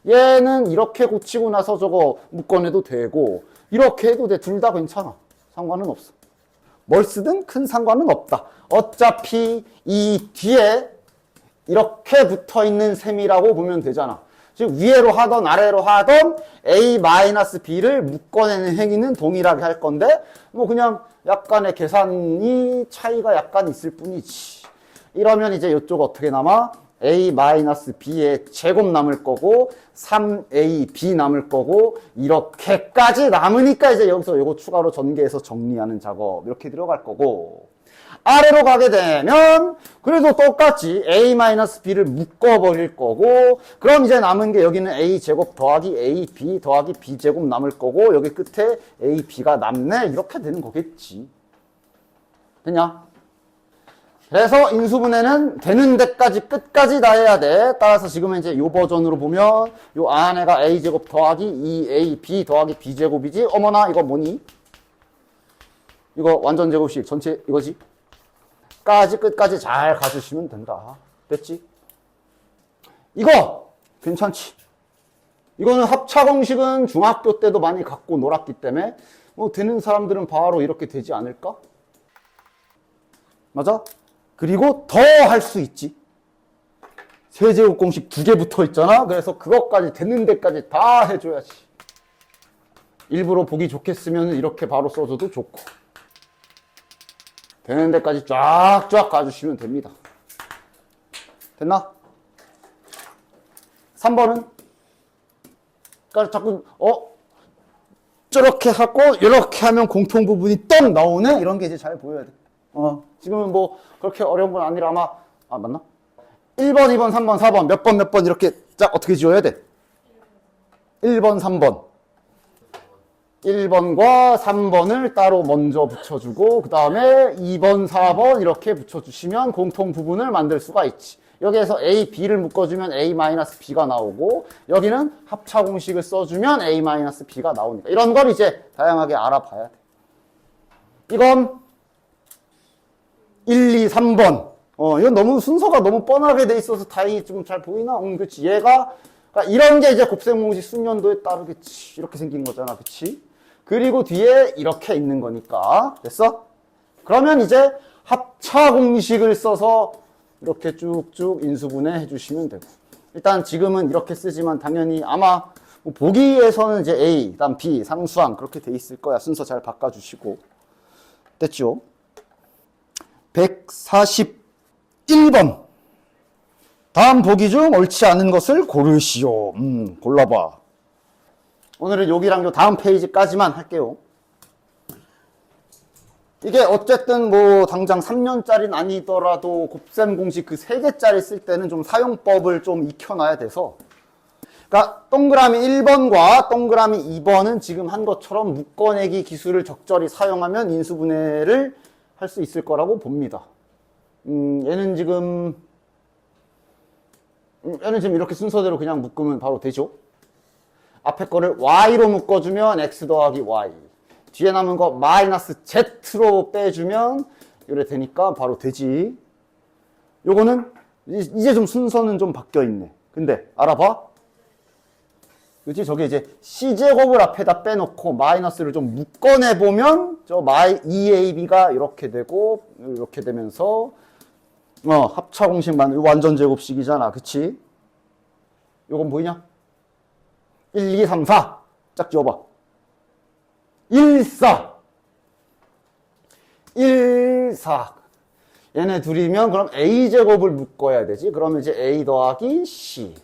얘는 이렇게 고치고 나서 저거 묶어내도 되고 이렇게 해도 돼. 둘 다 괜찮아. 상관은 없어. 뭘 쓰든 큰 상관은 없다. 어차피 이 뒤에 이렇게 붙어있는 셈이라고 보면 되잖아. 즉 위로 하던 아래로 하던 A-B를 묶어내는 행위는 동일하게 할 건데 뭐 그냥 약간의 계산이 차이가 약간 있을 뿐이지. 이러면 이제 이쪽 어떻게 남아? A-B의 제곱 남을 거고 3AB 남을 거고 이렇게까지 남으니까 이제 여기서 이거 추가로 전개해서 정리하는 작업 이렇게 들어갈 거고 아래로 가게 되면 그래도 똑같이 A-B를 묶어버릴 거고 그럼 이제 남은 게 여기는 A제곱 더하기 AB 더하기 B제곱 남을 거고 여기 끝에 AB가 남네 이렇게 되는 거겠지. 됐냐? 그래서 인수분해는 되는 데까지 끝까지 다 해야 돼. 따라서 지금은 이제 요 버전으로 보면 요 안에가 A제곱 더하기 2AB 더하기 B제곱이지. 어머나 이거 뭐니? 이거 완전 제곱식 전체 이거지? 끝까지 잘 가주시면 된다. 됐지? 이거 괜찮지? 이거는 합차 공식은 중학교 때도 많이 갖고 놀았기 때문에 뭐 되는 사람들은 바로 이렇게 되지 않을까? 맞아? 그리고 더 할 수 있지. 세제곱 공식 2개 붙어 있잖아. 그래서 그것까지 되는 데까지 다 해줘야지. 일부러 보기 좋겠으면 이렇게 바로 써줘도 좋고. 되는 데까지 쫙쫙 가주시면 됩니다. 됐나? 3번은? 그러니까 자꾸 저렇게 하고 이렇게 하면 공통 부분이 떡 나오네? 이런 게 이제 잘 보여야 돼. 지금은 뭐 그렇게 어려운 건 아니라 아마 맞나? 1번, 2번, 3번, 4번 몇 번 이렇게 짝 어떻게 지어야 돼? 1번, 3번 1번과 3번을 따로 먼저 붙여주고 그 다음에 2번, 4번 이렇게 붙여주시면 공통 부분을 만들 수가 있지. 여기에서 A, B를 묶어주면 A-B가 나오고 여기는 합차 공식을 써주면 A-B가 나오니까 이런 걸 이제 다양하게 알아봐야 돼. 이건 1, 2, 3번 이건 너무 순서가 너무 뻔하게 돼 있어서 다행히 좀 잘 보이나? 그렇지. 얘가 그러니까 이런 게 이제 곱셈 공식 순년도에 따르겠지. 이렇게 생긴 거잖아. 그치? 그리고 뒤에 이렇게 있는 거니까. 됐어? 그러면 이제 합차 공식을 써서 이렇게 쭉쭉 인수분해 해주시면 되고. 일단 지금은 이렇게 쓰지만 당연히 아마 뭐 보기에서는 이제 A, 그다음 B, 상수항 그렇게 돼 있을 거야. 순서 잘 바꿔주시고. 됐죠? 141번. 다음 보기 중 옳지 않은 것을 고르시오. 골라봐. 오늘은 여기랑 요 다음 페이지까지만 할게요. 이게 어쨌든 뭐 당장 3년짜리는 아니더라도 곱셈 공식 그 3개짜리 쓸 때는 좀 사용법을 좀 익혀놔야 돼서 그러니까 동그라미 1번과 동그라미 2번은 지금 한 것처럼 묶어내기 기술을 적절히 사용하면 인수분해를 할 수 있을 거라고 봅니다. 얘는 지금 이렇게 순서대로 그냥 묶으면 바로 되죠. 앞에 거를 y로 묶어주면 x 더하기 y. 뒤에 남은 거 마이너스 z로 빼주면 이래 되니까 바로 되지. 요거는 이제 좀 순서는 좀 바뀌어 있네. 근데 알아봐. 그치? 저게 이제 C제곱을 앞에다 빼놓고 마이너스를 좀 묶어내보면 저 2AB가 이렇게 되고 이렇게 되면서 합차 공식만 완전 제곱식이잖아. 그치? 요건 보이냐? 1, 2, 3, 4. 짝 지워봐. 1, 4. 1, 4. 얘네 둘이면 그럼 A제곱을 묶어야 되지. 그러면 이제 A 더하기 C.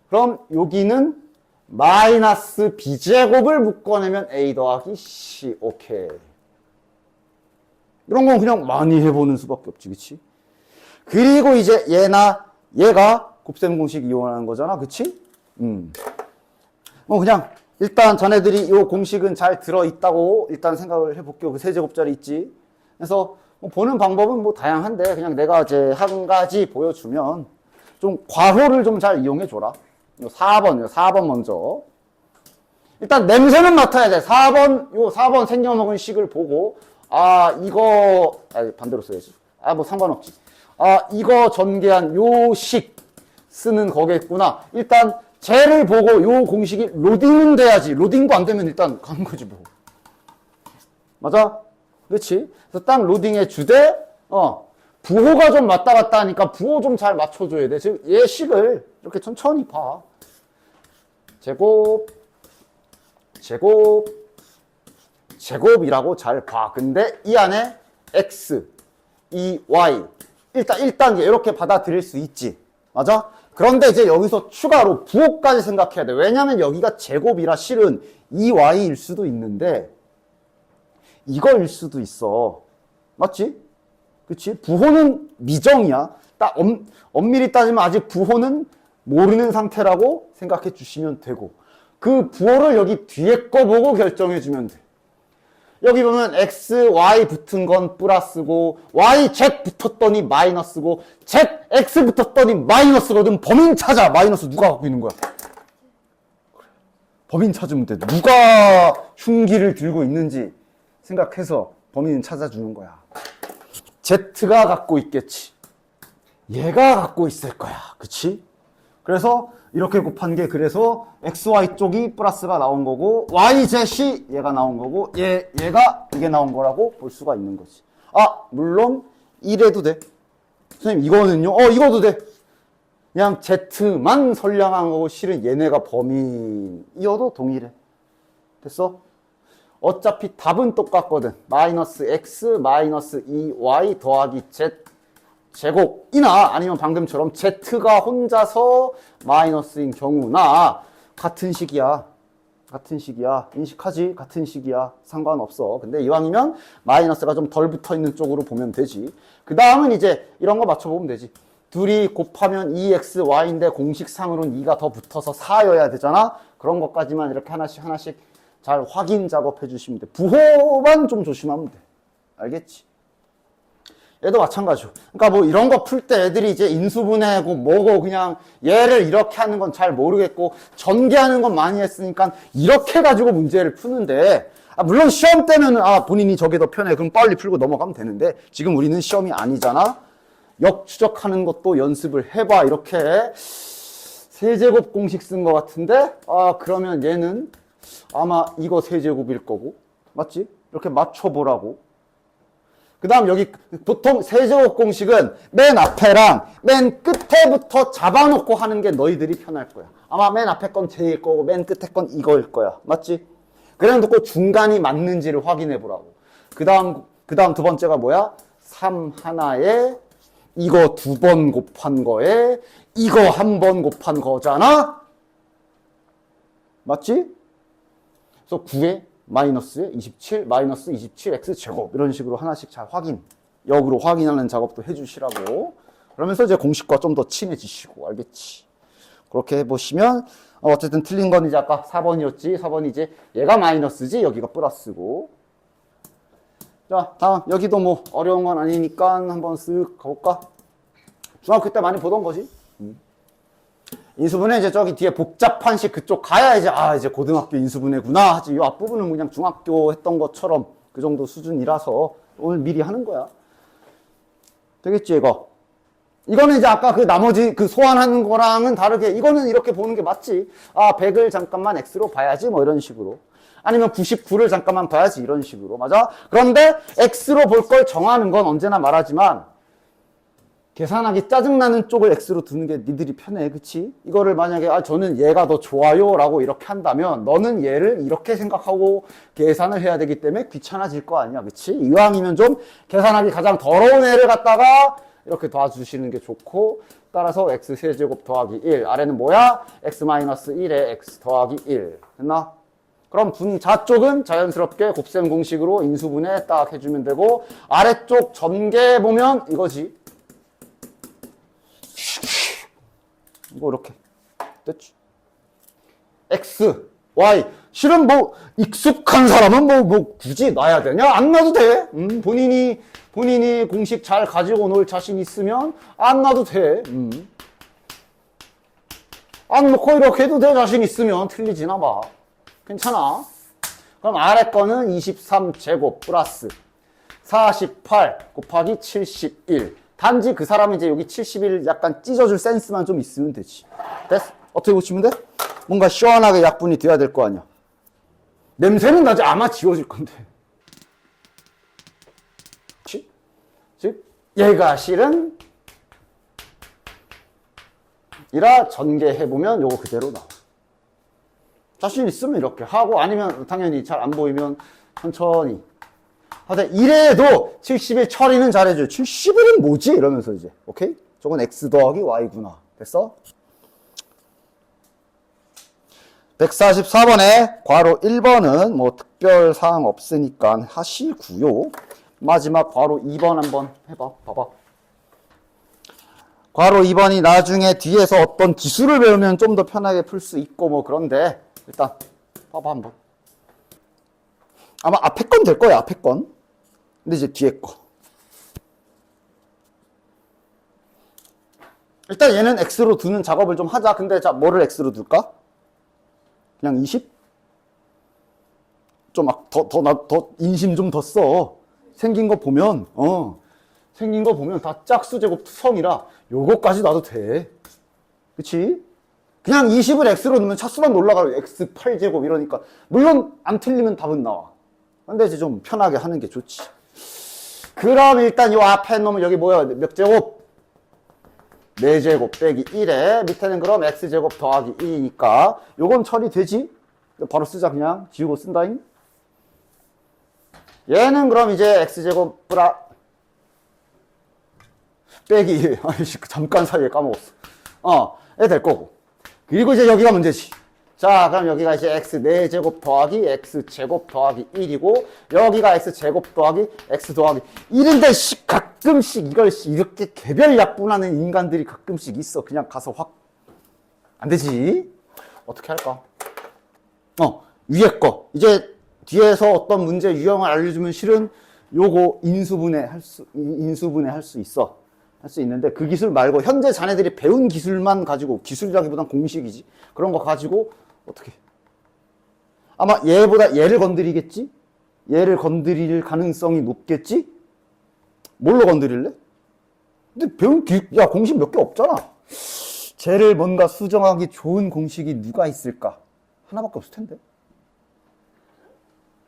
그럼 여기는 마이너스 B제곱을 묶어내면 A 더하기 C. 오케이. 이런 건 그냥 많이 해보는 수밖에 없지. 그치? 그리고 이제 얘가 곱셈 공식 이용하는 거잖아. 그치? 그냥 일단 자네들이 이 공식은 잘 들어있다고 일단 생각을 해볼게요. 그 세제곱짜리 있지. 그래서 보는 방법은 뭐 다양한데 그냥 내가 이제 한 가지 보여주면 좀 괄호를 좀 잘 이용해줘라. 4번 먼저. 일단 냄새는 맡아야 돼. 4번 생겨먹은 식을 보고 반대로 써야지. 뭐 상관없지. 이거 전개한 요 식 쓰는 거겠구나. 일단 쟤를 보고 요 공식이 로딩은 돼야지. 로딩도 안 되면 일단 가는 거지 뭐. 맞아? 그렇지? 그래서 딱 로딩해 주되 부호가 좀 왔다 갔다 하니까 부호 좀 잘 맞춰줘야 돼. 즉 얘 식을 이렇게 천천히 봐. 제곱이라고 잘 봐. 근데 이 안에 x, 이 y 일단 이렇게 받아들일 수 있지. 맞아? 그런데 이제 여기서 추가로 부호까지 생각해야 돼. 왜냐면 여기가 제곱이라 실은 이 y일 수도 있는데 이거일 수도 있어. 맞지? 그치? 부호는 미정이야. 딱 엄밀히 따지면 아직 부호는 모르는 상태라고 생각해 주시면 되고 그 부호를 여기 뒤에 거 보고 결정해 주면 돼. 여기 보면 x, y 붙은 건 플러스고 y, z 붙었더니 마이너스고 z, x 붙었더니 마이너스거든. 범인 찾아. 마이너스 누가 갖고 있는 거야? 범인 찾으면 돼. 누가 흉기를 들고 있는지 생각해서 범인은 찾아주는 거야. z가 갖고 있겠지. 얘가 갖고 있을 거야. 그치? 그래서 이렇게 곱한 게 그래서 XY 쪽이 플러스가 나온 거고 YZ이 얘가 나온 거고 얘가 이게 나온 거라고 볼 수가 있는 거지. 물론 이래도 돼. 선생님 이거는요? 이거도 돼. 그냥 Z만 선량한 거고 실은 얘네가 범인이어도 동일해. 됐어? 어차피 답은 똑같거든. 마이너스 X 마이너스 2Y 더하기 Z 제곱이나 아니면 방금처럼 Z가 혼자서 마이너스인 경우나 같은 식이야. 인식하지? 같은 식이야. 상관없어. 근데 이왕이면 마이너스가 좀 덜 붙어있는 쪽으로 보면 되지. 그 다음은 이제 이런 거 맞춰보면 되지. 둘이 곱하면 2xy인데 공식상으로는 2가 더 붙어서 4여야 되잖아. 그런 것까지만 이렇게 하나씩 잘 확인 작업해 주시면 돼. 부호만 좀 조심하면 돼. 알겠지? 얘도 마찬가지고. 그러니까 뭐 이런 거 풀 때 애들이 이제 인수분해하고 뭐고 그냥 얘를 이렇게 하는 건 잘 모르겠고 전개하는 건 많이 했으니까 이렇게 가지고 문제를 푸는데 물론 시험 때면은 본인이 저게 더 편해. 그럼 빨리 풀고 넘어가면 되는데 지금 우리는 시험이 아니잖아. 역추적하는 것도 연습을 해봐. 이렇게 세제곱 공식 쓴 것 같은데 그러면 얘는 아마 이거 세제곱일 거고 맞지? 이렇게 맞춰보라고. 그 다음 여기 보통 세제곱 공식은 맨 앞에랑 맨 끝에부터 잡아놓고 하는 게 너희들이 편할 거야. 아마 맨 앞에 건 제일 거고 맨 끝에 건 이거일 거야. 맞지? 그래 놓고 중간이 맞는지를 확인해 보라고. 그 다음 두 번째가 뭐야? 3 하나에 이거 2번 곱한 거에 이거 1번 곱한 거잖아? 맞지? 그래서 9에 마이너스에 27, 마이너스 27x 제곱 이런 식으로 하나씩 잘 역으로 확인하는 작업도 해주시라고. 그러면서 이제 공식과 좀 더 친해지시고. 알겠지? 그렇게 해보시면 어쨌든 틀린 건 이제 아까 4번이었지. 4번이 이제 얘가 마이너스지 여기가 플러스고. 자 다음 여기도 뭐 어려운 건 아니니까 한번 쓱 가볼까? 중학교 때 많이 보던 거지. 인수분해 이제 저기 뒤에 복잡한 식 그쪽 가야 이제 고등학교 인수분해구나 하지. 이 앞부분은 그냥 중학교 했던 것처럼 그 정도 수준이라서 오늘 미리 하는 거야. 되겠지 이거? 이거는 이제 아까 그 나머지 그 소환하는 거랑은 다르게 이거는 이렇게 보는 게 맞지. 아, 100을 잠깐만 x로 봐야지 뭐 이런 식으로. 아니면 99를 잠깐만 봐야지 이런 식으로. 맞아? 그런데 x로 볼 걸 정하는 건 언제나 말하지만 계산하기 짜증나는 쪽을 x로 두는 게 니들이 편해. 그치? 이거를 만약에 아 저는 얘가 더 좋아요 라고 이렇게 한다면 너는 얘를 이렇게 생각하고 계산을 해야 되기 때문에 귀찮아질 거 아니야. 그치? 이왕이면 좀 계산하기 가장 더러운 애를 갖다가 이렇게 도와주시는 게 좋고 따라서 x 세제곱 더하기 1 아래는 뭐야? x-1에 x 더하기 1 됐나? 그럼 분자 쪽은 자연스럽게 곱셈 공식으로 인수분해 딱 해주면 되고 아래쪽 전개 보면 이거지. 이거 이렇게 됐지? x, y 실은 뭐 익숙한 사람은 뭐 굳이 놔야 되냐? 안 놔도 돼. 본인이 공식 잘 가지고 놀 자신 있으면 안 놔도 돼. 안 놓고 이렇게 해도 돼. 자신 있으면 틀리지나 봐. 괜찮아. 그럼 아래 거는 23제곱 플러스 48 곱하기 71. 단지 그 사람은 이제 여기 71 약간 찢어줄 센스만 좀 있으면 되지. 됐어? 어떻게 고치면 돼? 뭔가 시원하게 약분이 돼야 될 거 아니야. 냄새는 나지 아마 지워질 건데. 그치? 즉 얘가 실은 이라 전개해보면 요거 그대로 나와. 자신 있으면 이렇게 하고 아니면 당연히 잘 안 보이면 천천히 하되 이래도 71 처리는 잘해줘요. 71은 뭐지? 이러면서 이제 오케이? 저건 x 더하기 y구나. 됐어? 144번에 괄호 1번은 뭐 특별 사항 없으니까 하시고요. 마지막 괄호 2번 한번 해봐. 봐봐. 괄호 2번이 나중에 뒤에서 어떤 기술을 배우면 좀 더 편하게 풀 수 있고 뭐 그런데 일단 봐봐 한번. 아마 앞에 건 될 거야. 앞에 건. 근데 이제 뒤에 거. 일단 얘는 x로 두는 작업을 좀 하자. 근데 자 뭐를 x로 둘까? 그냥 20? 좀 막 더 인심 좀 더 써. 생긴 거 보면 다 짝수제곱 투성이라 요거까지 놔도 돼. 그치? 그냥 20을 x로 넣으면 차수만 올라가고 x 8제곱 이러니까 물론 안 틀리면 답은 나와. 근데 이제 좀 편하게 하는 게 좋지. 그럼 일단 요 앞에 놓으면 여기 뭐야? 몇 제곱? 4제곱 빼기 1에 밑에는 그럼 x제곱 더하기 2니까 요건 처리되지? 바로 쓰자. 그냥 지우고 쓴다잉. 얘는 그럼 이제 x제곱 빼기 1. 아이씨, 잠깐 사이에 까먹었어. 얘 될 거고. 그리고 이제 여기가 문제지. 자, 그럼 여기가 이제 x 4제곱 더하기 x제곱 더하기 1이고 여기가 x제곱 더하기 x 더하기 1인데 가끔씩 이걸 이렇게 개별 약분하는 인간들이 가끔씩 있어. 그냥 가서 확 안 되지. 어떻게 할까? 위에 거. 이제 뒤에서 어떤 문제 유형을 알려주면 실은 요거 인수분해 할 수 있어. 할 수 있는데 그 기술 말고 현재 자네들이 배운 기술만 가지고 기술이라기보단 공식이지. 그런 거 가지고 어떻게? 아마 얘를 건드리겠지? 얘를 건드릴 가능성이 높겠지? 뭘로 건드릴래? 근데 공식 몇 개 없잖아. 쟤를 뭔가 수정하기 좋은 공식이 누가 있을까? 하나밖에 없을 텐데.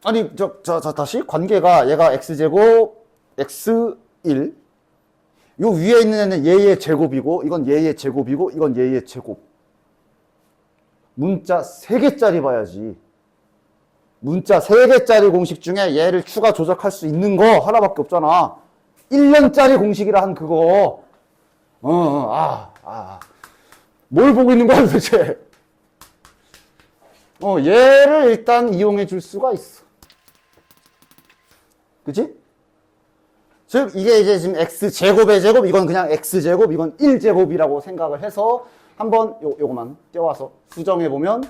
아니, 다시 관계가 얘가 x제곱, x1. 요 위에 있는 애는 얘의 제곱이고, 이건 얘의 제곱이고, 이건 얘의 제곱. 문자 3개짜리 봐야지. 문자 3개짜리 공식 중에 얘를 추가 조작할 수 있는 거 하나밖에 없잖아. 1년짜리 공식이라 한 그거. 뭘 보고 있는 거야 도대체? 얘를 일단 이용해 줄 수가 있어. 그치? 즉, 이게 이제 지금 x제곱의 제곱, 이건 그냥 x제곱, 이건 1제곱이라고 생각을 해서 한번 요거만 떼와서 수정해보면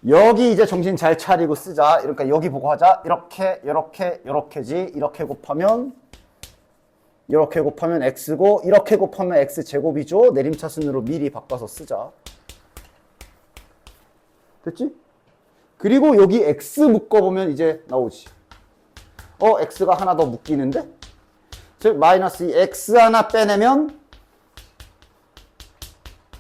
여기 이제 정신 잘 차리고 쓰자. 그러니까 여기 보고 하자. 이렇게지. 이렇게 곱하면 x고, 이렇게 곱하면 x제곱이죠. 내림차순으로 미리 바꿔서 쓰자. 됐지? 그리고 여기 x 묶어보면 이제 나오지. x가 하나 더 묶이는데? 즉 마이너스 2 x 하나 빼내면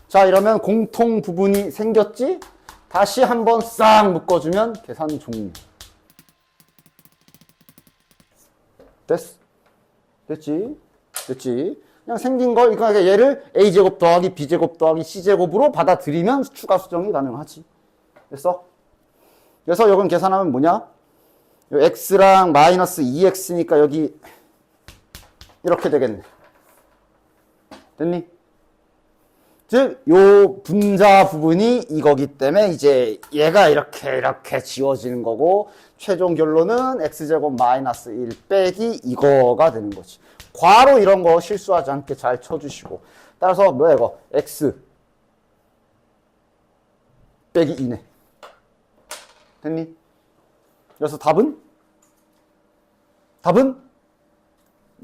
자 이러면 공통 부분이 생겼지? 다시 한번 싹 묶어주면 계산 종료. 됐어? 됐지? 됐지? 그냥 생긴 걸, 그러니까 얘를 a제곱 더하기 b제곱 더하기 c제곱으로 받아들이면 추가 수정이 가능하지. 됐어? 그래서 이건 계산하면 뭐냐? 요 x랑 마이너스 2x니까 여기 이렇게 되겠네. 됐니? 즉, 요 분자 부분이 이거기 때문에 이제 얘가 이렇게 지워지는 거고, 최종 결론은 x제곱 마이너스 1 빼기 이거가 되는 거지. 괄호 이런 거 실수하지 않게 잘 쳐주시고. 따라서 뭐야 이거? x 빼기 2네. 됐니? 그래서 답은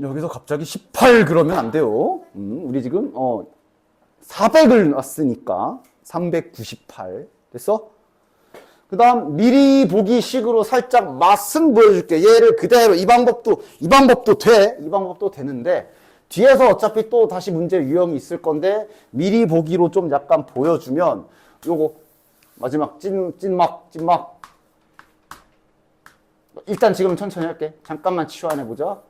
여기서 갑자기 18 그러면 안 돼요. 우리 지금 400을 놨으니까 398 됐어? 그 다음 미리 보기 식으로 살짝 맛은 보여줄게. 얘를 그대로 이 방법도 돼. 이 방법도 되는데 뒤에서 어차피 또 다시 문제 유형이 있을 건데 미리 보기로 좀 약간 보여주면 요거 마지막 찐막 일단 지금 천천히 할게. 잠깐만 치환해보자.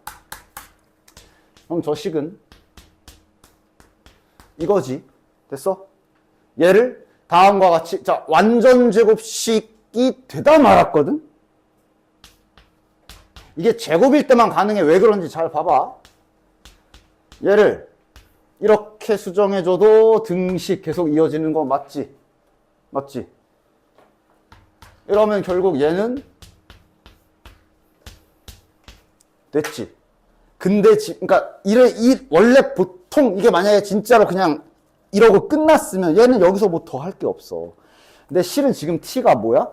그럼 저 식은 이거지. 됐어? 얘를 다음과 같이 자 완전 제곱식이 되다 말았거든? 이게 제곱일 때만 가능해. 왜 그런지 잘 봐봐. 얘를 이렇게 수정해줘도 등식 계속 이어지는 거 맞지? 맞지? 이러면 결국 얘는 됐지? 근데 그러니까 원래 보통 이게 만약에 진짜로 그냥 이러고 끝났으면 얘는 여기서 뭐 더 할 게 없어. 근데 실은 지금 t가 뭐야?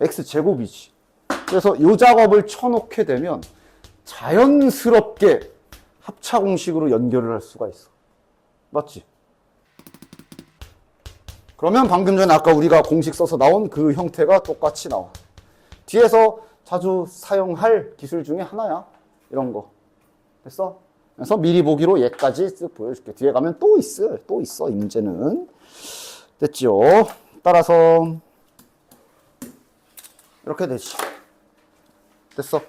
x제곱이지. 그래서 이 작업을 쳐놓게 되면 자연스럽게 합차 공식으로 연결을 할 수가 있어. 맞지? 그러면 방금 전에 아까 우리가 공식 써서 나온 그 형태가 똑같이 나와. 뒤에서 자주 사용할 기술 중에 하나야. 이런 거. 됐어? 그래서 미리 보기로 얘까지 쓱 보여줄게. 뒤에 가면 또 있어, 이 문제는. 됐죠? 따라서, 이렇게 되지. 됐어?